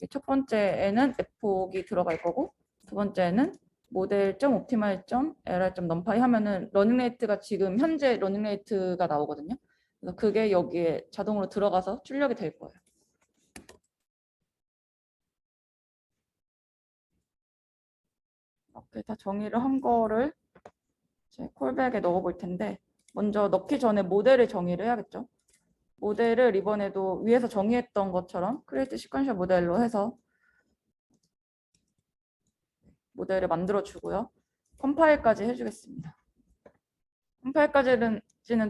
첫 번째에는 f폭이 들어갈 거고 두 번째는 model.optimize.lr.numpy 하면은 running rate가 지금 현재 running rate가 나오거든요. 그래서 그게 여기에 자동으로 들어가서 출력이 될 거예요. 이렇게 다 정의를 한 거를 제 콜백에 넣어 볼 텐데 먼저 넣기 전에 모델을 정의를 해야겠죠. 모델을 이번에도 위에서 정의했던 것처럼 크리에이트 시퀀셜 모델로 해서 모델을 만들어 주고요. 컴파일까지 해주겠습니다. 컴파일까지는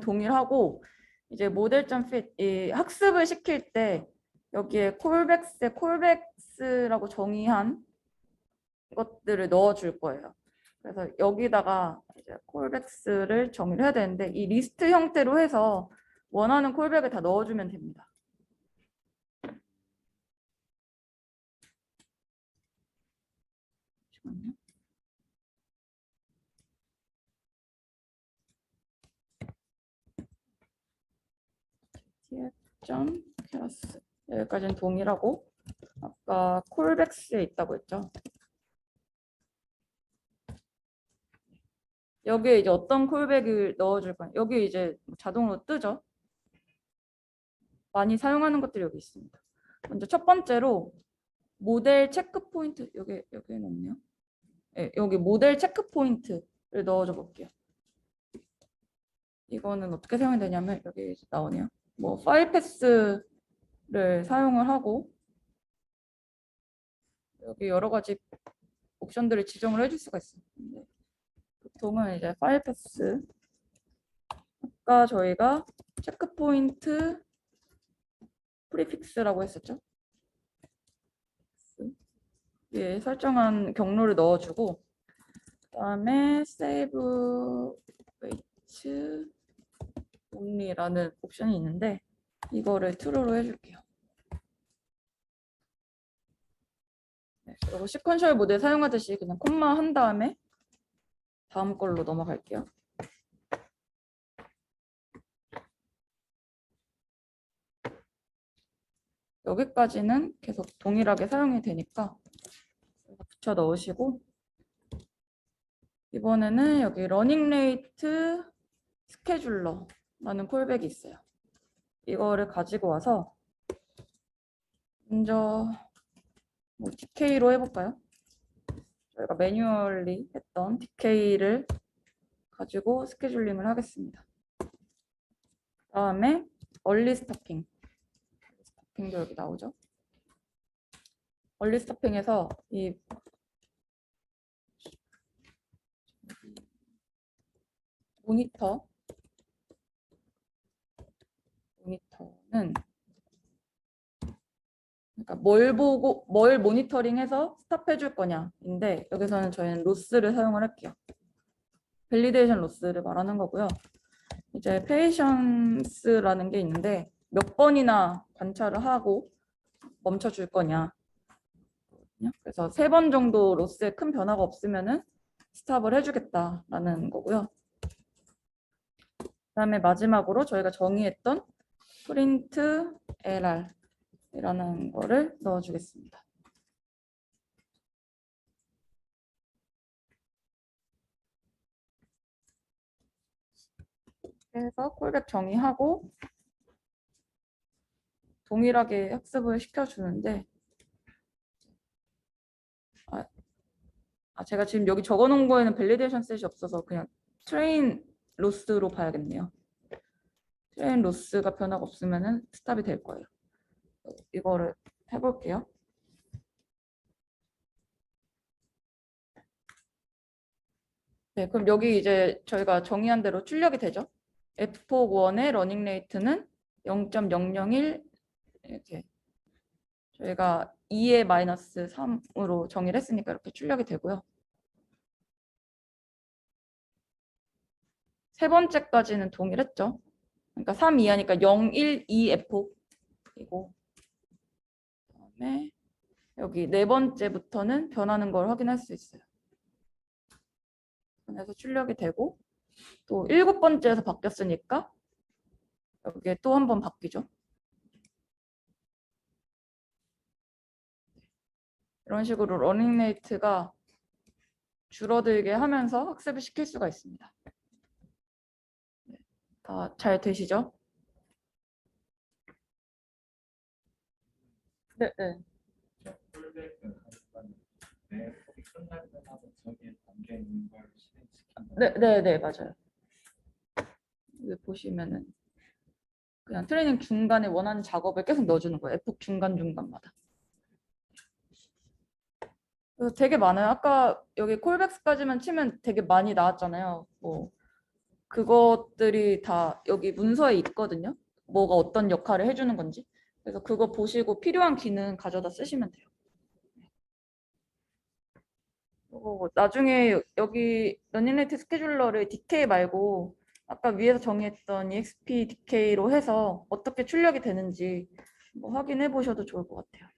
동일하고 이제 모델.fit 이 학습을 시킬 때 여기에 콜백스에 콜백스라고 정의한 것들을 넣어 줄 거예요. 그래서 여기다가 이제 콜백스를 정의를 해야 되는데 이 리스트 형태로 해서 원하는 콜백을 다 넣어주면 됩니다. 잠시만요. tf.class 여기까지는 동일하고 아까 콜백스에 있다고 했죠. 여기에 이제 어떤 콜백을 넣어줄 거예요. 여기 이제 자동으로 뜨죠. 많이 사용하는 것들이 여기 있습니다. 먼저 첫 번째로 모델 체크 포인트 여기에는 없네요. 네, 여기 모델 체크 포인트를 넣어줘 볼게요. 이거는 어떻게 사용이 되냐면 여기 나오네요. 뭐 파일 패스를 사용을 하고 여기 여러 가지 옵션들을 지정을 해줄 수가 있어요. 근데 보통은 이제 파일 패스 아까 저희가 체크 포인트 프리픽스라고 했었죠. 예, 설정한 경로를 넣어주고 그다음에 save weight only라는 옵션이 있는데 이거를 true로 해줄게요. 네, 그리고 시퀀셜 모델 사용하듯이 그냥 콤마 한 다음에 다음 걸로 넘어갈게요. 여기까지는 계속 동일하게 사용이 되니까 붙여 넣으시고 이번에는 여기 러닝 레이트 스케줄러라는 콜백이 있어요. 이거를 가지고 와서 먼저 뭐 DK로 해볼까요? 저희가 매뉴얼리 했던 DK를 가지고 스케줄링을 하겠습니다. 다음에 얼리 스타핑도 여기 나오죠. 얼리 스타핑에서 이 모니터는 그러니까 뭘 모니터링해서 스탑해 줄 거냐인데 여기서는 저희는 로스를 사용을 할게요. 밸리데이션 로스를 말하는 거고요. 이제 페이션스라는 게 있는데 몇 번이나 관찰을 하고 멈춰 줄 거냐. 그래서 3번 정도 로스에 큰 변화가 없으면은 스탑을 해주겠다라는 거고요. 그다음에 마지막으로 저희가 정의했던 프린트 LR이라는 거를 넣어주겠습니다. 그래서 콜백 정의하고 동일하게 학습을 시켜주는데 제가 지금 여기 적어놓은 거에는 밸리데이션 셋이 없어서 그냥 트레인 로스로 봐야겠네요. 트레인 로스가 변화가 없으면은 스탑이 될 거예요. 이거를 해볼게요. 네, 그럼 여기 이제 저희가 정의한 대로 출력이 되죠. F1의 러닝 레이트는 0.001 이렇게 저희가 2의 마이너스 3으로 정의를 했으니까 이렇게 출력이 되고요. 세 번째까지는 동일했죠. 그러니까 3 이하니까 0, 1, 2 F이고 그다음에 여기 네 번째부터는 변하는 걸 확인할 수 있어요. 그래서 출력이 되고 또 일곱 번째에서 바뀌었으니까 여기에 또 한 번 바뀌죠. 이런 식으로 러닝 레이트가 줄어들게 하면서 학습을 시킬 수가 있습니다. 다 잘 되시죠? 네, 네. 콜백은 하지만 내 폭이 끝날 때마다 저기에 담겨 있는 걸 실행시킨다. 네, 네, 네, 맞아요. 여기 보시면은 그냥 트레이닝 중간에 원하는 작업을 계속 넣어주는 거예요. F 중간중간마다. 그래서 되게 많아요. 아까 여기 콜백스까지만 치면 되게 많이 나왔잖아요. 뭐 그것들이 다 여기 문서에 있거든요. 뭐가 어떤 역할을 해주는 건지. 그래서 그거 보시고 필요한 기능 가져다 쓰시면 돼요. 그리고 나중에 여기 러닝레이트 스케줄러를 DK 말고 아까 위에서 정의했던 EXP DK로 해서 어떻게 출력이 되는지 뭐 확인해 보셔도 좋을 것 같아요.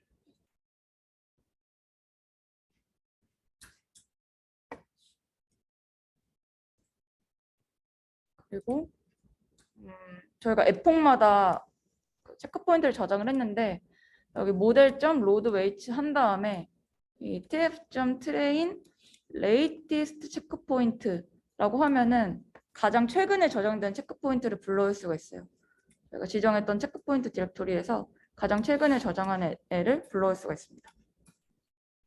그리고 저희가 에폭마다 체크 포인트를 저장을 했는데 여기 모델.load weights 한 다음에 이 tf.train latest 체크 포인트라고 하면은 가장 최근에 저장된 체크 포인트를 불러올 수가 있어요. 저희가 지정했던 체크 포인트 디렉토리에서 가장 최근에 저장한 애를 불러올 수가 있습니다.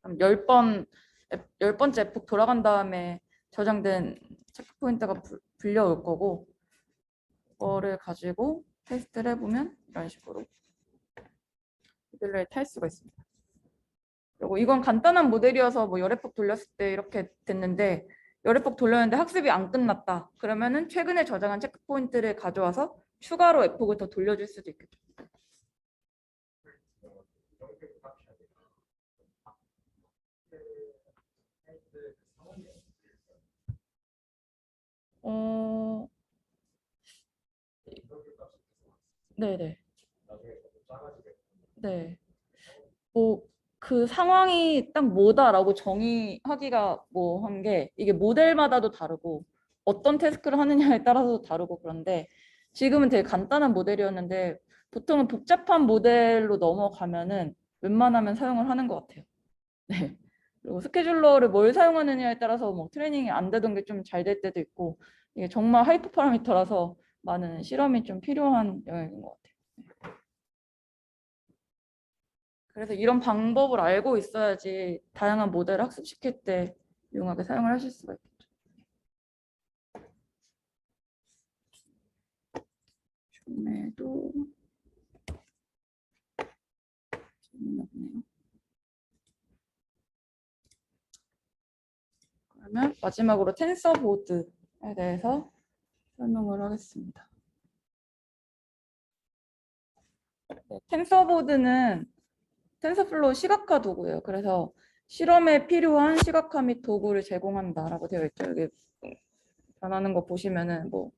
그럼 10번째 에폭 돌아간 다음에 저장된 체크 포인트가 불려올 거고 그거를 가지고 테스트를 해보면 이런 식으로 모델을 탈 수가 있습니다. 그리고 이건 간단한 모델이어서 뭐 열애폭 돌렸을 때 이렇게 됐는데 열애폭 돌렸는데 학습이 안 끝났다. 그러면은 최근에 저장한 체크 포인트를 가져와서 추가로 에폭을 더 돌려줄 수도 있겠죠. 어, 네네. 네. 뭐 그 상황이 딱 뭐다라고 정의하기가 뭐 한 게 이게 모델마다도 다르고 어떤 태스크를 하느냐에 따라서도 다르고 그런데 지금은 되게 간단한 모델이었는데 보통은 복잡한 모델로 넘어가면은 웬만하면 사용을 하는 것 같아요. 네. 그리고 스케줄러를 뭘 사용하느냐에 따라서 뭐 트레이닝이 안 되던 게 좀 잘 될 때도 있고 이게 정말 하이퍼 파라미터라서 많은 실험이 좀 필요한 영역인 것 같아요. 그래서 이런 방법을 알고 있어야지 다양한 모델을 학습시킬 때 유용하게 사용을 하실 수가 있겠죠. 줌에도 질문이 없네요. 그러면 마지막으로 텐서보드에 대해서 설명을 하겠습니다. 네, 텐서보드는 텐서플로우 시각화 도구예요. 그래서 실험에 필요한 시각화 및 도구를 제공한다라고 되어 있죠. 여기 변하는 거 보시면은 뭐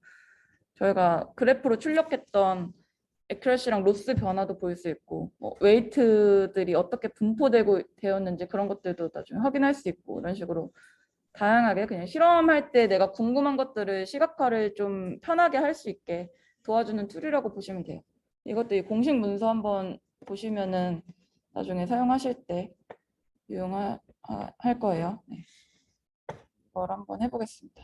저희가 그래프로 출력했던 에큐러시랑 로스 변화도 보일 수 있고 뭐 웨이트들이 어떻게 분포되고 되었는지 그런 것들도 나중에 확인할 수 있고 이런 식으로 다양하게 그냥 실험할 때 내가 궁금한 것들을 시각화를 좀 편하게 할 수 있게 도와주는 툴이라고 보시면 돼요. 이것도 이 공식 문서 한번 보시면은 나중에 사용하실 때 유용할 거예요. 네. 이걸 한번 해보겠습니다.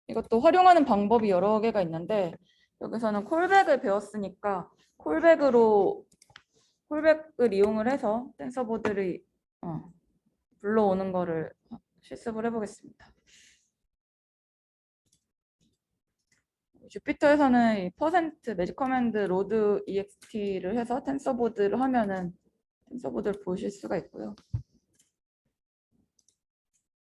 이것도 활용하는 방법이 여러 개가 있는데 여기서는 콜백을 배웠으니까 콜백을 이용을 해서 텐서보드를 불러오는 거를 실습을 해보겠습니다. 주피터에서는 이 퍼센트 매직 커맨드 로드 ext를 해서 텐서보드를 하면은 텐서보드를 보실 수가 있고요.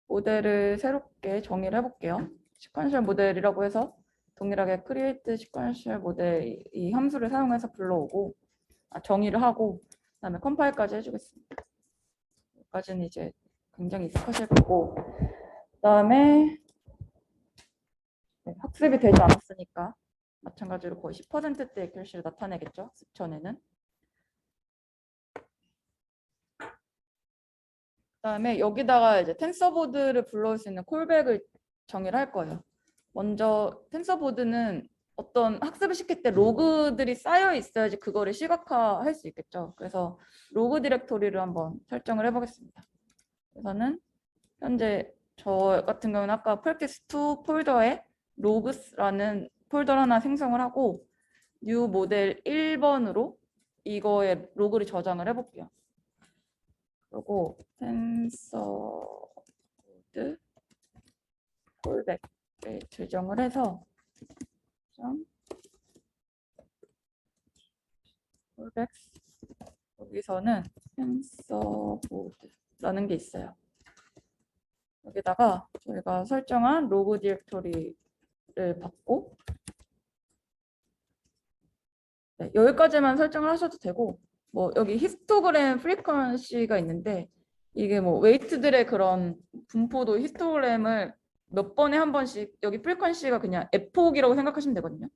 모델을 새롭게 정의를 해볼게요. 시퀀셜 모델이라고 해서 동일하게 create 시퀀셜 모델 이 함수를 사용해서 불러오고 정의를 하고 그다음에 컴파일까지 해주겠습니다. 여기까지는 이제 굉장히 익숙하실 거고 그다음에 학습이 되지 않았으니까 마찬가지로 거의 10%대 액큐러시를 나타내겠죠. 학습 전에는. 그다음에 여기다가 이제 텐서보드를 불러올 수 있는 콜백을 정의를 할 거예요. 먼저 텐서보드는 어떤 학습을 시킬 때 로그들이 쌓여 있어야지 그거를 시각화할 수 있겠죠. 그래서 로그 디렉토리를 한번 설정을 해보겠습니다. 그래서는 현재 저 같은 경우는 아까 practice2 폴더에 logs라는 폴더를 하나 생성을 하고 new 모델 1번으로 이거에 로그를 저장을 해볼게요. 그리고 텐서보드 콜백을 지정을 해서 콜백 여기서는 텐서보드라는 게 있어요. 여기다가 저희가 설정한 로그 디렉토리를 받고 네, 여기까지만 설정을 하셔도 되고 뭐 여기 히스토그램 프리퀀시가 있는데 이게 뭐 웨이트들의 그런 분포도 히스토그램을 몇 번에 한 번씩 여기 프리퀀시가 그냥 에폭이라고 생각하시면 되거든요.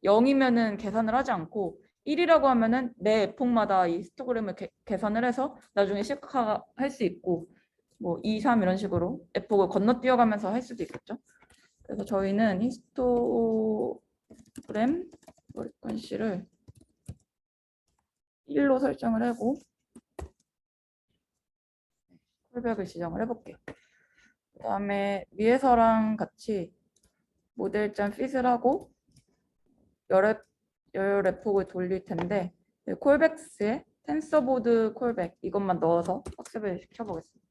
0이면은 계산을 하지 않고 1이라고 하면은 매 에폭마다 이 히스토그램을 계산을 해서 나중에 시각화할 수 있고 뭐 2, 3 이런 식으로 에폭을 건너뛰어가면서 할 수도 있겠죠. 그래서 저희는 히스토그램 프리퀀시를 1로 설정을 하고 콜백을 지정을 해볼게요. 그 다음에 위에서랑 같이 모델.fit을 하고 열 에폭을 돌릴 텐데 콜백스에 텐서보드 콜백 이것만 넣어서 학습을 시켜보겠습니다.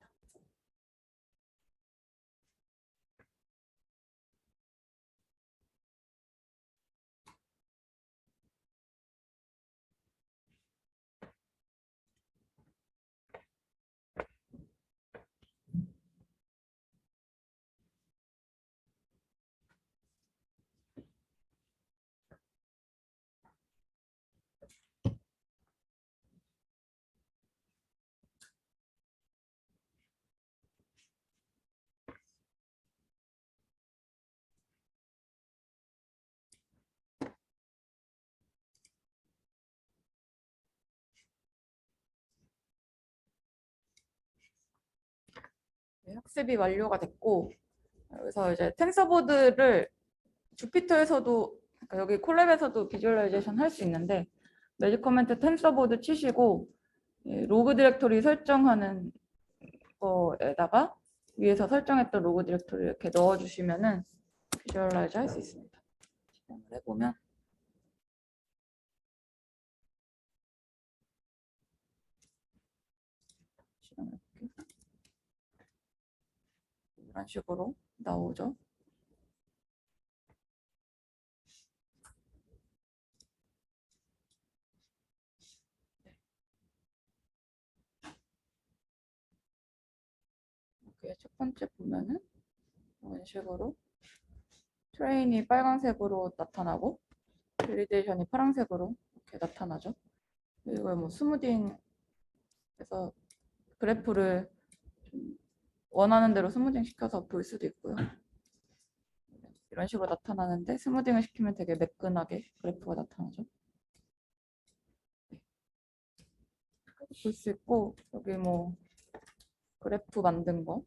네, 학습이 완료가 됐고 그래서 이제 텐서보드를 주피터에서도 그러니까 여기 콜랩에서도 비주얼라이제이션 할 수 있는데 매직 커맨드 텐서보드 치시고 로그 디렉토리 설정하는 거에다가 위에서 설정했던 로그 디렉토리 이렇게 넣어주시면은 비주얼라이즈 할 수 있습니다. 실행을 해보면 실행을 해볼게요. 이런 식으로 나오죠. 이렇게 첫 번째 보면은 이런 식으로 트레인이 빨간색으로 나타나고 밸리데이션이 파란색으로 이렇게 나타나죠. 이걸 뭐 스무딩 해서 그래프를 좀 원하는 대로 스무딩 시켜서 볼 수도 있고요. 이런 식으로 나타나는데 스무딩을 시키면 되게 매끈하게 그래프가 나타나죠. 볼 수 있고 여기 뭐 그래프 만든 거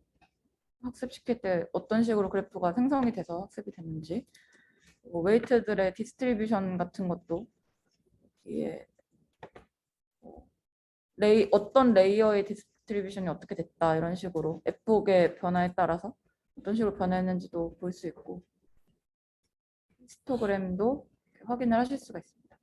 학습시킬 때 어떤 식으로 그래프가 생성이 돼서 학습이 됐는지 뭐 웨이트들의 디스트리뷰션 같은 것도 여기에 뭐 어떤 레이어의 디스트리뷰션이 어떻게 됐다 이런 식으로 에폭의 변화에 따라서 어떤 식으로 변했는지도 볼 수 있고 히스토그램도 확인을 하실 수가 있습니다.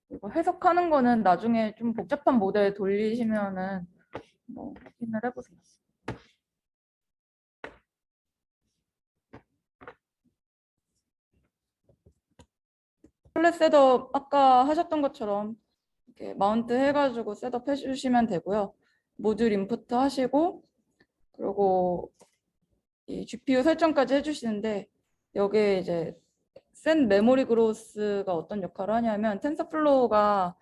그리고 해석하는 거는 나중에 좀 복잡한 모델 돌리시면은 뭐 확인을 해보세요. 셋업 아까 하셨던 것처럼 이렇게 마운트 해가지고 셋업 해주시면 되고요. 모듈 인풋 하시고 그리고 이 GPU 설정까지 해주시는데 여기에 이제 센 메모리 그로스가 어떤 역할을 하냐면 텐서플로우가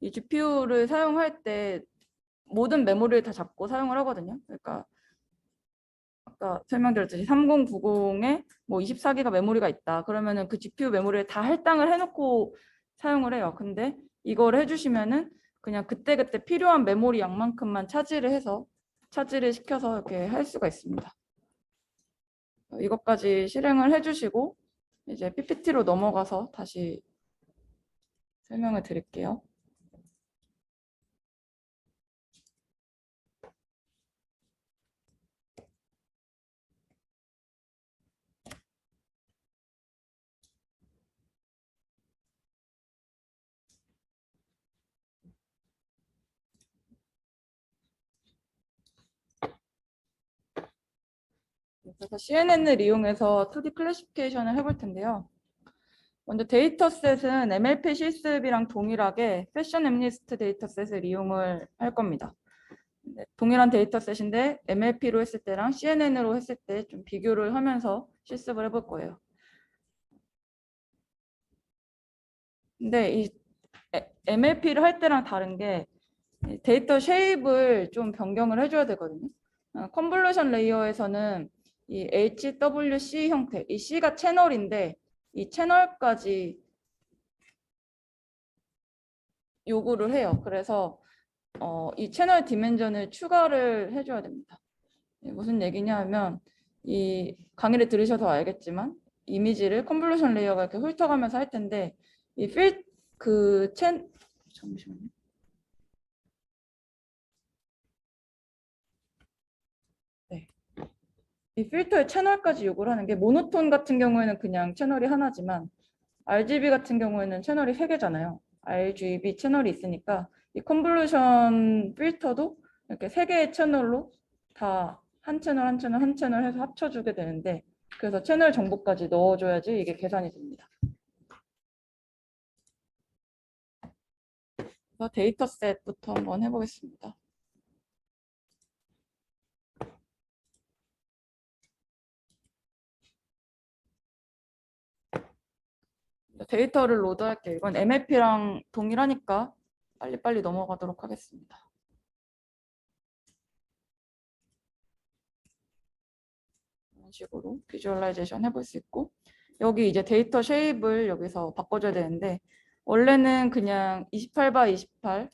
이 GPU를 사용할 때 모든 메모리를 다 잡고 사용을 하거든요. 그러니까 아까 설명드렸듯이 3090에 뭐 24기가 메모리가 있다. 그러면은 그 GPU 메모리를 다 할당을 해놓고 사용을 해요. 근데 이걸 해주시면은 그냥 그때그때 필요한 메모리 양만큼만 차지를 시켜서 이렇게 할 수가 있습니다. 이것까지 실행을 해주시고 이제 PPT로 넘어가서 다시 설명을 드릴게요. 그래서 CNN을 이용해서 2D 클래시피케이션을 해볼 텐데요. 먼저 데이터셋은 MLP 실습이랑 동일하게 패션 엠니스트 데이터셋을 이용을 할 겁니다. 동일한 데이터셋인데 MLP로 했을 때랑 CNN으로 했을 때 좀 비교를 하면서 실습을 해볼 거예요. 근데 이 MLP를 할 때랑 다른 게 데이터 쉐입을 좀 변경을 해줘야 되거든요. 컨볼루션 레이어에서는 이 HWC 형태, 이 C가 채널인데 이 채널까지 요구를 해요. 그래서 이 채널 디멘전을 추가를 해줘야 됩니다. 무슨 얘기냐 하면 이 강의를 들으셔서 알겠지만 이미지를 컨볼루션 레이어가 이렇게 훑어가면서 할 텐데 이 잠시만요. 네. 이 필터의 채널까지 요구를 하는 게 모노톤 같은 경우에는 그냥 채널이 하나지만 RGB 같은 경우에는 채널이 3개잖아요. RGB 채널이 있으니까 이 컨볼루션 필터도 이렇게 3개의 채널로 다 한 채널 한 채널 한 채널 해서 합쳐주게 되는데 그래서 채널 정보까지 넣어줘야지 이게 계산이 됩니다. 그래서 데이터셋부터 한번 해보겠습니다. 데이터를 로드할게요. 이건 MLP랑 동일하니까 빨리빨리 넘어가도록 하겠습니다. 이런 식으로 비주얼라이제이션 해볼 수 있고 여기 이제 데이터 쉐입을 여기서 바꿔줘야 되는데 원래는 그냥 28 x 28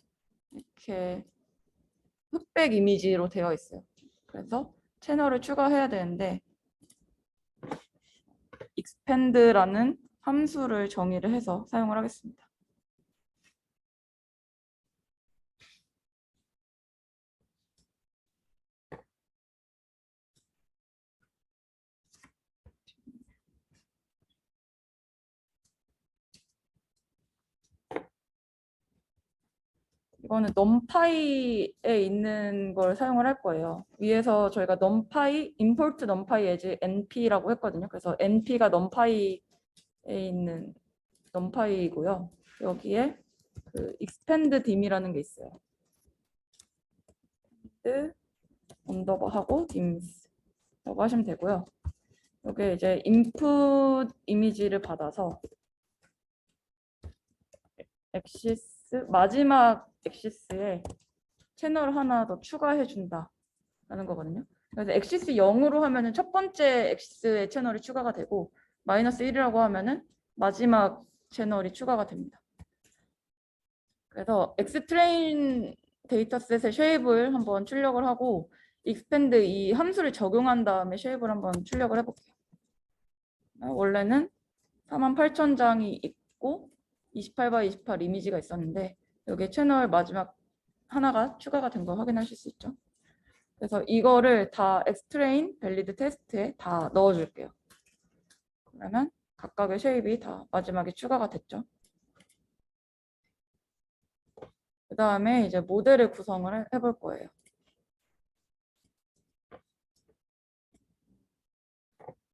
이렇게 흑백 이미지로 되어 있어요. 그래서 채널을 추가해야 되는데 expand라는 함수를 정의를 해서 사용을 하겠습니다. 이거는 numpy에 있는 걸 사용을 할 거예요. 위에서 저희가 numpy, import numpy as np라고 했거든요. 그래서 np가 numpy에 있는 numpy이고요. 여기에 그 expand dim이라는 게 있어요. 언더바하고 dims라고 하시면 되고요. 여기 이제 input 이미지를 받아서 엑시스 마지막 엑시스에 채널 하나 더 추가해 준다라는 거거든요. 그래서 엑시스 0으로 하면은 첫 번째 엑시스의 채널이 추가가 되고 마이너스 1이라고 하면은 마지막 채널이 추가가 됩니다. 그래서 엑스트레인 데이터셋의 쉐입을 한번 출력을 하고 익스펜드 이 함수를 적용한 다음에 쉐입을 한번 출력을 해볼게요. 원래는 48,000장이 있고 28 x 28 이미지가 있었는데 여기 채널 마지막 하나가 추가가 된 거 확인하실 수 있죠. 그래서 이거를 다 엑스트레인 밸리드 테스트에 다 넣어줄게요. 그러면 각각의 쉐입이 다 마지막에 추가가 됐죠. 그 다음에 이제 모델을 구성을 해볼 거예요.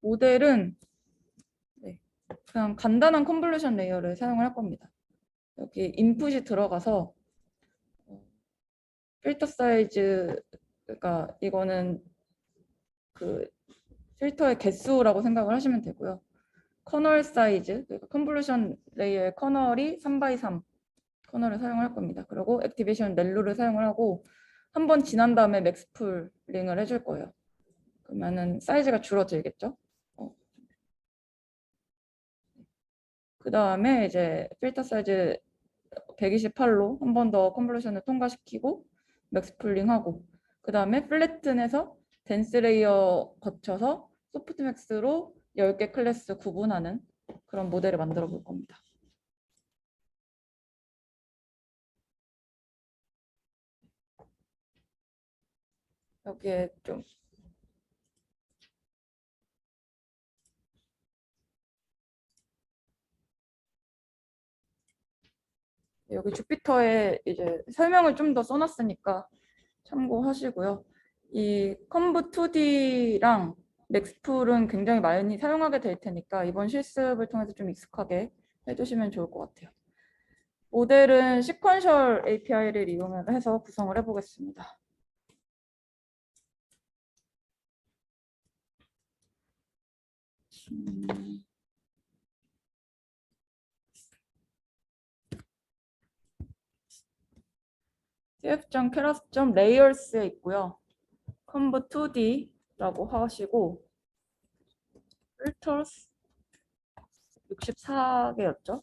모델은 그냥 간단한 컨볼루션 레이어를 사용을 할 겁니다. 여기 인풋이 들어가서 필터 사이즈, 그러니까 이거는 그 필터의 개수라고 생각을 하시면 되고요. 커널 사이즈, 그러니까 컨볼루션 레이어의 커널이 3x3 커널을 사용할 겁니다. 그리고 액티베이션 렐루를 사용을 하고 한 번 지난 다음에 맥스풀링을 해줄 거예요. 그러면은 사이즈가 줄어들겠죠. 그 다음에 이제 필터 사이즈 128로 한 번 더 컨볼루션을 통과시키고 맥스풀링하고 그 다음에 플래튼에서 덴스 레이어 거쳐서 소프트맥스로 10개 클래스 구분하는 그런 모델을 만들어 볼 겁니다. 여기에 좀 여기 주피터에 이제 설명을 좀 더 써놨으니까 참고하시고요. 이 컴브 2D랑 맥스풀은 굉장히 많이 사용하게 될 테니까 이번 실습을 통해서 좀 익숙하게 해두시면 좋을 것 같아요. 모델은 시퀀셜 API를 이용해서 구성을 해보겠습니다. cf.keras.layers에 있고요. 컴브 2D라고 하시고 filters 64개였죠.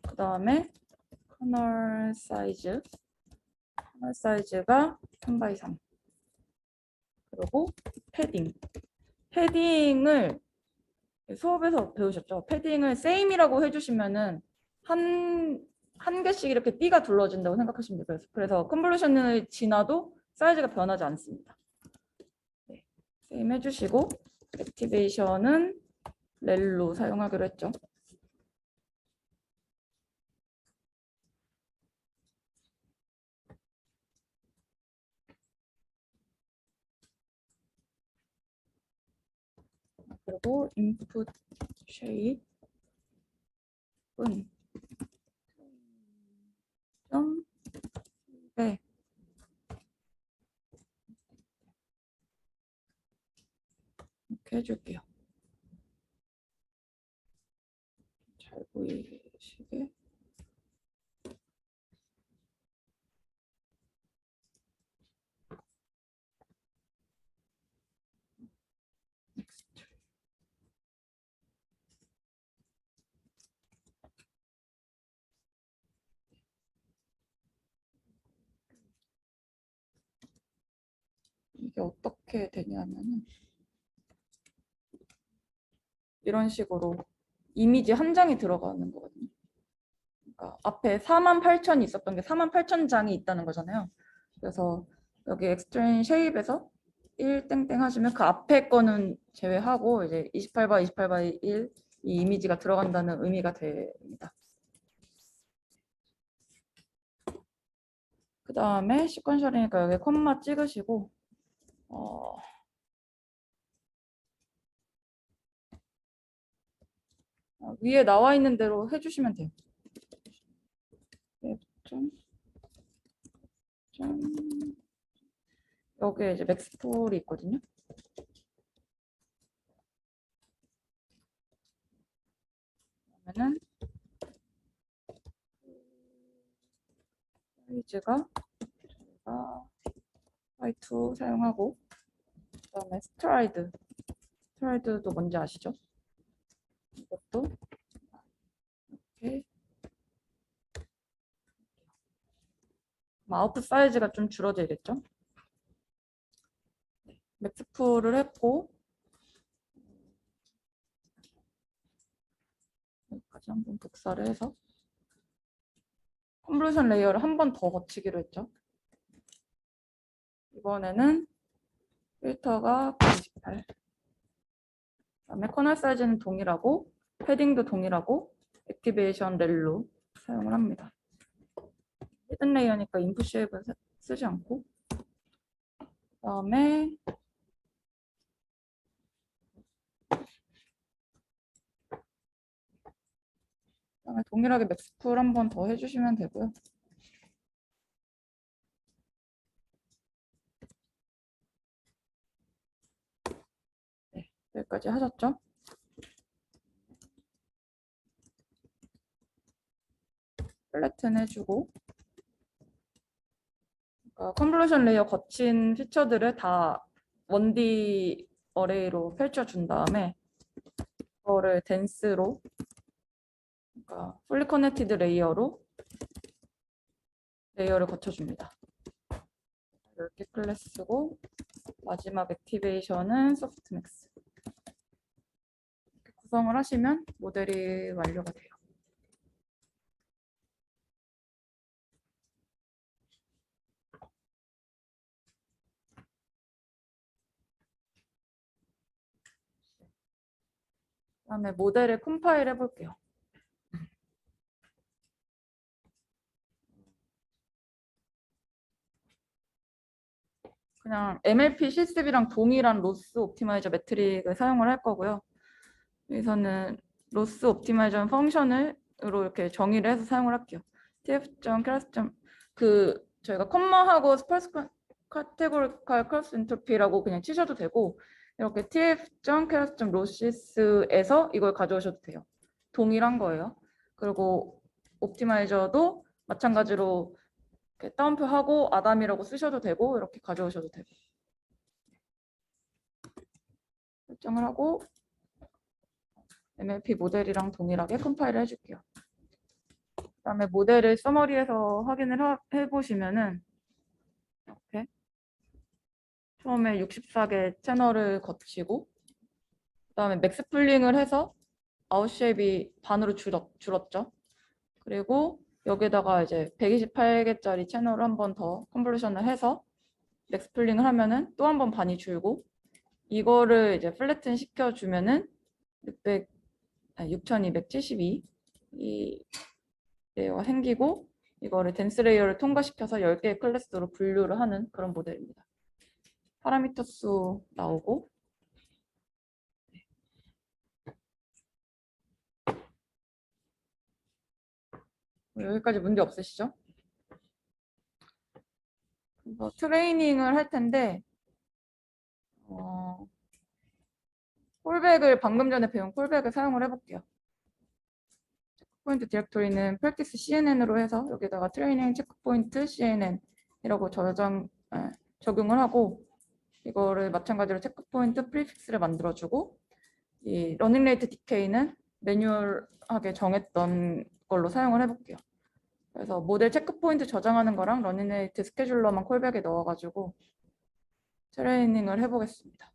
그 다음에 커널 사이즈가 3x3 그리고 패딩을 수업에서 배우셨죠? 패딩을 same이라고 해주시면은 한 개씩 이렇게 띠가 둘러진다고 생각하시면 돼요. 그래서 컨볼루션을 지나도 사이즈가 변하지 않습니다. 네, same 해주시고 액티베이션은 렐로 사용하기로 했죠. 그리고 input shape은 네. 이렇게 해줄게요. 잘 보이시게. 이게 어떻게 되냐면은 이런 식으로 이미지 한 장이 들어가는 거거든요. 그러니까 앞에 48,000이 있었던 게 48,000장이 있다는 거잖아요. 그래서 여기 extract shape에서 1 땡땡 하시면 그 앞에 거는 제외하고 이제 28 by 1 이 이미지가 들어간다는 의미가 됩니다. 그 다음에 시퀀셜이니까 여기 콤마 찍으시고 위에 나와 있는 대로 해주시면 돼요. 여기에 이제 맥스풀이 있거든요. 그러면은 사이즈가 저희가 Y2 사용하고 그다음에 스트라이드도 뭔지 아시죠? 이것도 이렇게 아웃풋 사이즈가 좀 줄어들겠죠? 맥스풀을 했고 여기까지 한번 복사를 해서 컨볼루션 레이어를 한 번 더 거치기로 했죠. 이번에는 필터가 98. 그다음에 커널 사이즈는 동일하고 패딩도 동일하고 액티베이션 렐로 사용을 합니다. 히든 레이어니까 인풋 쉐입은 쓰지 않고 그다음에 동일하게 맥스풀 한 번 더 해주시면 되고요. 네, 여기까지 하셨죠? 플래튼 해주고 그러니까 컨볼루션 레이어 거친 피처들을 다 1D 어레이로 펼쳐준 다음에 그거를 덴스로 그러니까 풀리 커넥티드 레이어로 레이어를 거쳐줍니다. 이렇게 클래스고 마지막 액티베이션은 소프트맥스. 이렇게 구성을 하시면 모델이 완료가 돼요. 그다음에 모델을 컴파일 해볼게요. 그냥 MLP 실습이랑 동일한 로스 옵티마이저 매트릭을 사용을 할 거고요. 여기서는 로스 옵티마이저 펑션으로 이렇게 정의를 해서 사용을 할게요. tf.class. 저희가 컴마하고 스펄스 카테고리컬 크로스 엔트로피라고 그냥 치셔도 되고 이렇게 tf.class.losses에서 이걸 가져오셔도 돼요. 동일한 거예요. 그리고 옵티마이저도 마찬가지로 이렇게 다운표하고 아담이라고 쓰셔도 되고 이렇게 가져오셔도 되고 설정을 하고 MLP 모델이랑 동일하게 컴파일을 해줄게요. 그다음에 모델을 서머리에서 확인을 해보시면은 이렇게 처음에 64개 채널을 거치고 그다음에 맥스 풀링을 해서 아웃쉐입이 반으로 줄었죠. 그리고 여기다가 이제 128개짜리 채널을 한 번 더 컨볼루션을 해서 맥스 풀링을 하면은 또 한 번 반이 줄고 이거를 이제 플래튼 시켜주면은 6272 이 레이어가 생기고 이거를 덴스 레이어를 통과시켜서 10개의 클래스로 분류를 하는 그런 모델입니다. 파라미터 수 나오고 여기까지 문제 없으시죠? 트레이닝을 할 텐데 콜백을 방금 전에 배운 콜백을 사용을 해볼게요. 체크포인트 디렉토리는 practice CNN으로 해서 여기다가 트레이닝 체크포인트 CNN이라고 적용을 하고 이거를 마찬가지로 체크포인트 프리픽스를 만들어주고 이 러닝 레이트 디케이는 매뉴얼하게 정했던 걸로 사용을 해볼게요. 그래서 모델 체크포인트 저장하는 거랑 러닝 레이트 스케줄러만 콜백에 넣어가지고 트레이닝을 해보겠습니다.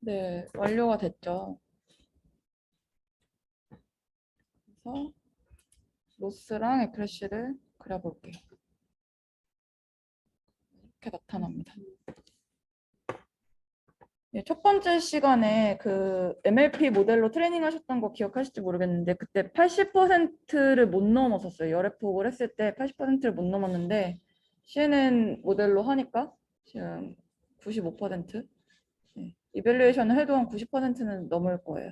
네, 완료가 됐죠. 그래서 로스랑 에크래쉬를 그려볼게요. 이렇게 나타납니다. 네, 첫 번째 시간에 그 MLP 모델로 트레이닝 하셨던 거 기억하실지 모르겠는데 그때 80%를 못 넘었었어요. 열애 폭을 했을 때 80%를 못 넘었는데 CNN 모델로 하니까 지금 95%. 네, 이밸류에이션을 해도 한 90%는 넘을 거예요.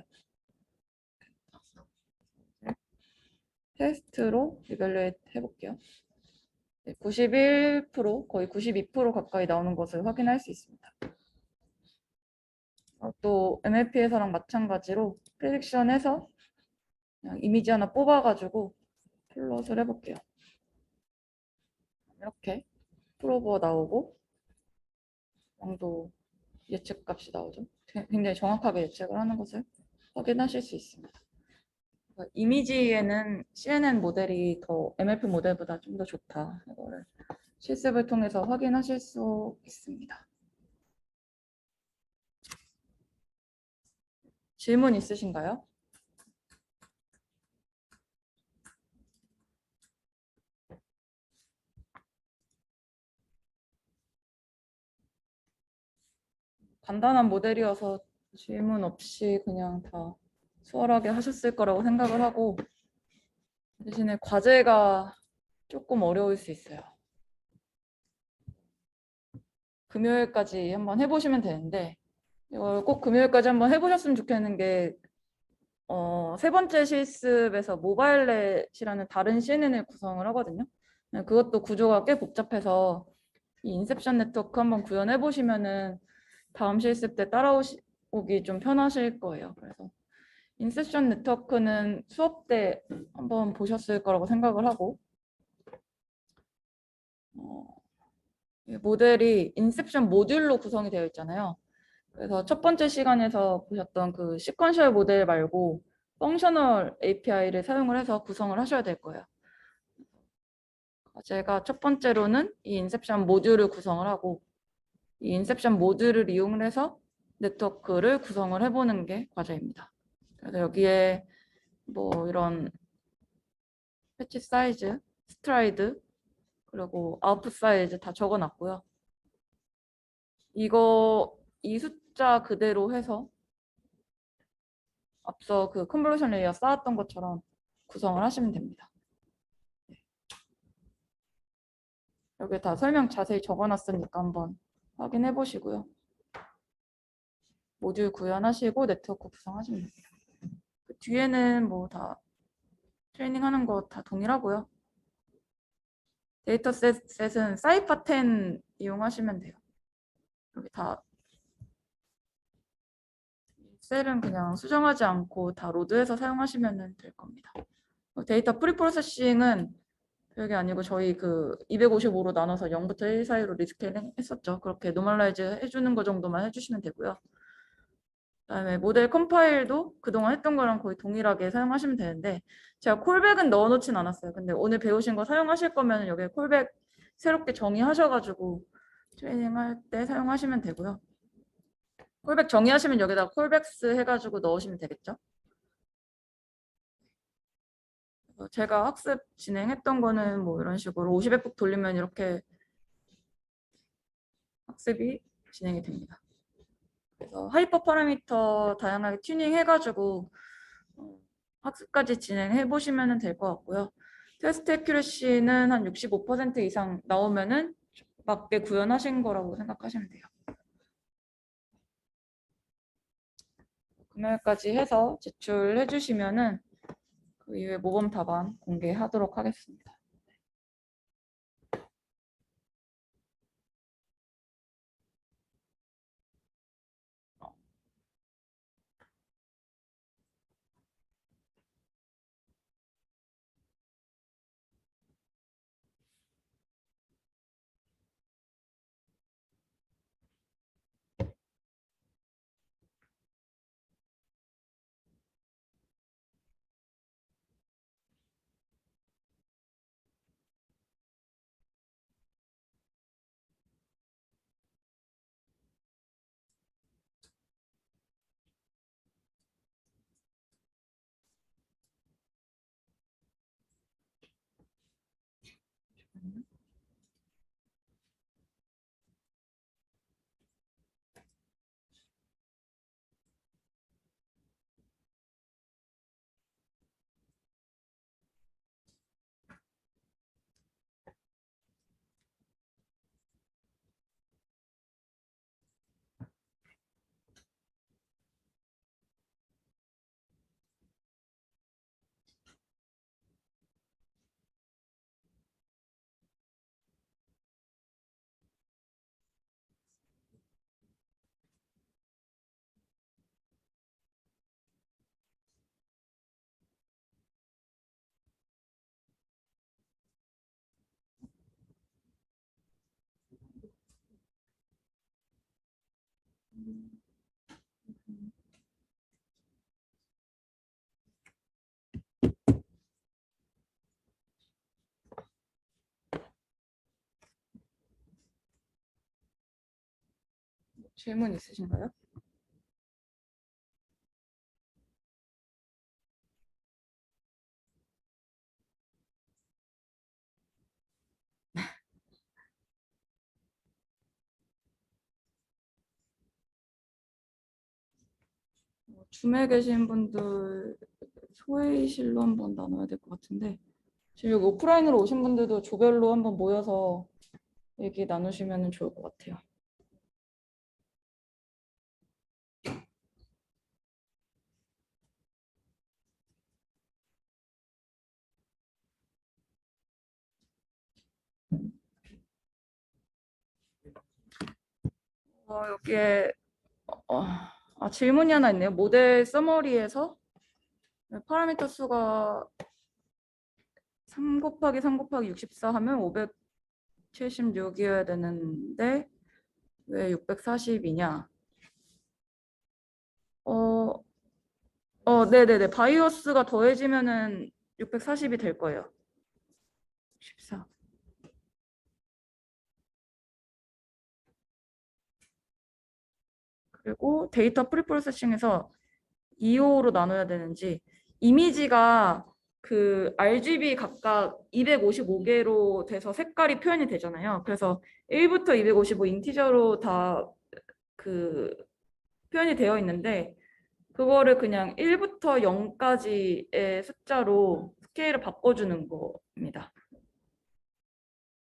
테스트로 이벨루에이트 해볼게요. 91%, 거의 92% 가까이 나오는 것을 확인할 수 있습니다. 또 MLP에서랑 마찬가지로 프레딕션에서 그냥 이미지 하나 뽑아가지고 플롯을 해볼게요. 이렇게 프로버 나오고 양도 예측값이 나오죠. 굉장히 정확하게 예측을 하는 것을 확인하실 수 있습니다. 이미지에는 CNN 모델이 더 MLP 모델보다 좀 더 좋다. 이거를 실습을 통해서 확인하실 수 있습니다. 질문 있으신가요? 간단한 모델이어서 질문 없이 그냥 다 수월하게 하셨을 거라고 생각을 하고, 대신에 과제가 조금 어려울 수 있어요. 금요일까지 한번 해보시면 되는데, 이걸 꼭 금요일까지 한번 해보셨으면 좋겠는 게, 세 번째 실습에서 모바일넷이라는 다른 CNN을 구성을 하거든요. 그것도 구조가 꽤 복잡해서 이 인셉션 네트워크 한번 구현해 보시면은 다음 실습 때 따라오기 좀 편하실 거예요. 그래서 인셉션 네트워크는 수업 때 한번 보셨을 거라고 생각을 하고, 이 모델이 인셉션 모듈로 구성이 되어 있잖아요. 그래서 첫 번째 시간에서 보셨던 그 시퀀셜 모델 말고 펑셔널 API를 사용을 해서 구성을 하셔야 될 거예요. 제가 첫 번째로는 이 인셉션 모듈을 구성을 하고, 이 인셉션 모듈을 이용을 해서 네트워크를 구성을 해보는 게 과제입니다. 그래서 여기에 뭐 이런 패치 사이즈, 스트라이드, 그리고 아웃풋 사이즈 다 적어놨고요. 이 숫자 그대로 해서 앞서 그 컨볼루션 레이어 쌓았던 것처럼 구성을 하시면 됩니다. 여기 다 설명 자세히 적어놨으니까 한번 확인해 보시고요. 모듈 구현하시고 네트워크 구성하시면 됩니다. 그 뒤에는 뭐 다 트레이닝 하는 거 다 동일하고요. 데이터셋은 사이파 10 이용하시면 돼요. 여기 다 셀은 그냥 수정하지 않고 다 로드해서 사용하시면 될 겁니다. 데이터 프리프로세싱은 별게 아니고 저희 그 255로 나눠서 0부터 1 사이로 리스케일링 했었죠. 그렇게 노멀라이즈 해주는 거 정도만 해주시면 되고요. 그다음에 모델 컴파일도 그동안 했던 거랑 거의 동일하게 사용하시면 되는데, 제가 콜백은 넣어놓진 않았어요. 근데 오늘 배우신 거 사용하실 거면 여기 콜백 새롭게 정의하셔가지고 트레이닝 할 때 사용하시면 되고요. 콜백 정의하시면 여기다 콜백스 해가지고 넣으시면 되겠죠. 제가 학습 진행했던 거는 뭐 이런 식으로 50회폭 돌리면 이렇게 학습이 진행이 됩니다. 그래서 하이퍼 파라미터 다양하게 튜닝 해가지고 학습까지 진행해 보시면 될 것 같고요. 테스트 애큐러시는 한 65% 이상 나오면은 맞게 구현하신 거라고 생각하시면 돼요. 금요일까지 해서 제출해 주시면은 그 이후에 모범 답안 공개하도록 하겠습니다. 질문 있으신가요? 줌에 계신 분들 소회의실로 한번 나눠야 될 것 같은데, 지금 여기 오프라인으로 오신 분들도 조별로 한번 모여서 얘기 나누시면 좋을 것 같아요. 여기에 질문이 하나 있네요. 모델 서머리에서 파라미터 수가 3 곱하기 3 곱하기 64 하면 576이어야 되는데 왜 640이냐? 네네네. 바이오스가 더해지면은 640이 될 거예요. 14. 그리고 데이터 프리프로세싱에서 2호로 나눠야 되는지, 이미지가 그 RGB 각각 255개로 돼서 색깔이 표현이 되잖아요. 그래서 1부터 255 인티저로 다 그 표현이 되어 있는데, 그거를 그냥 1부터 0까지의 숫자로 스케일을 바꿔주는 겁니다.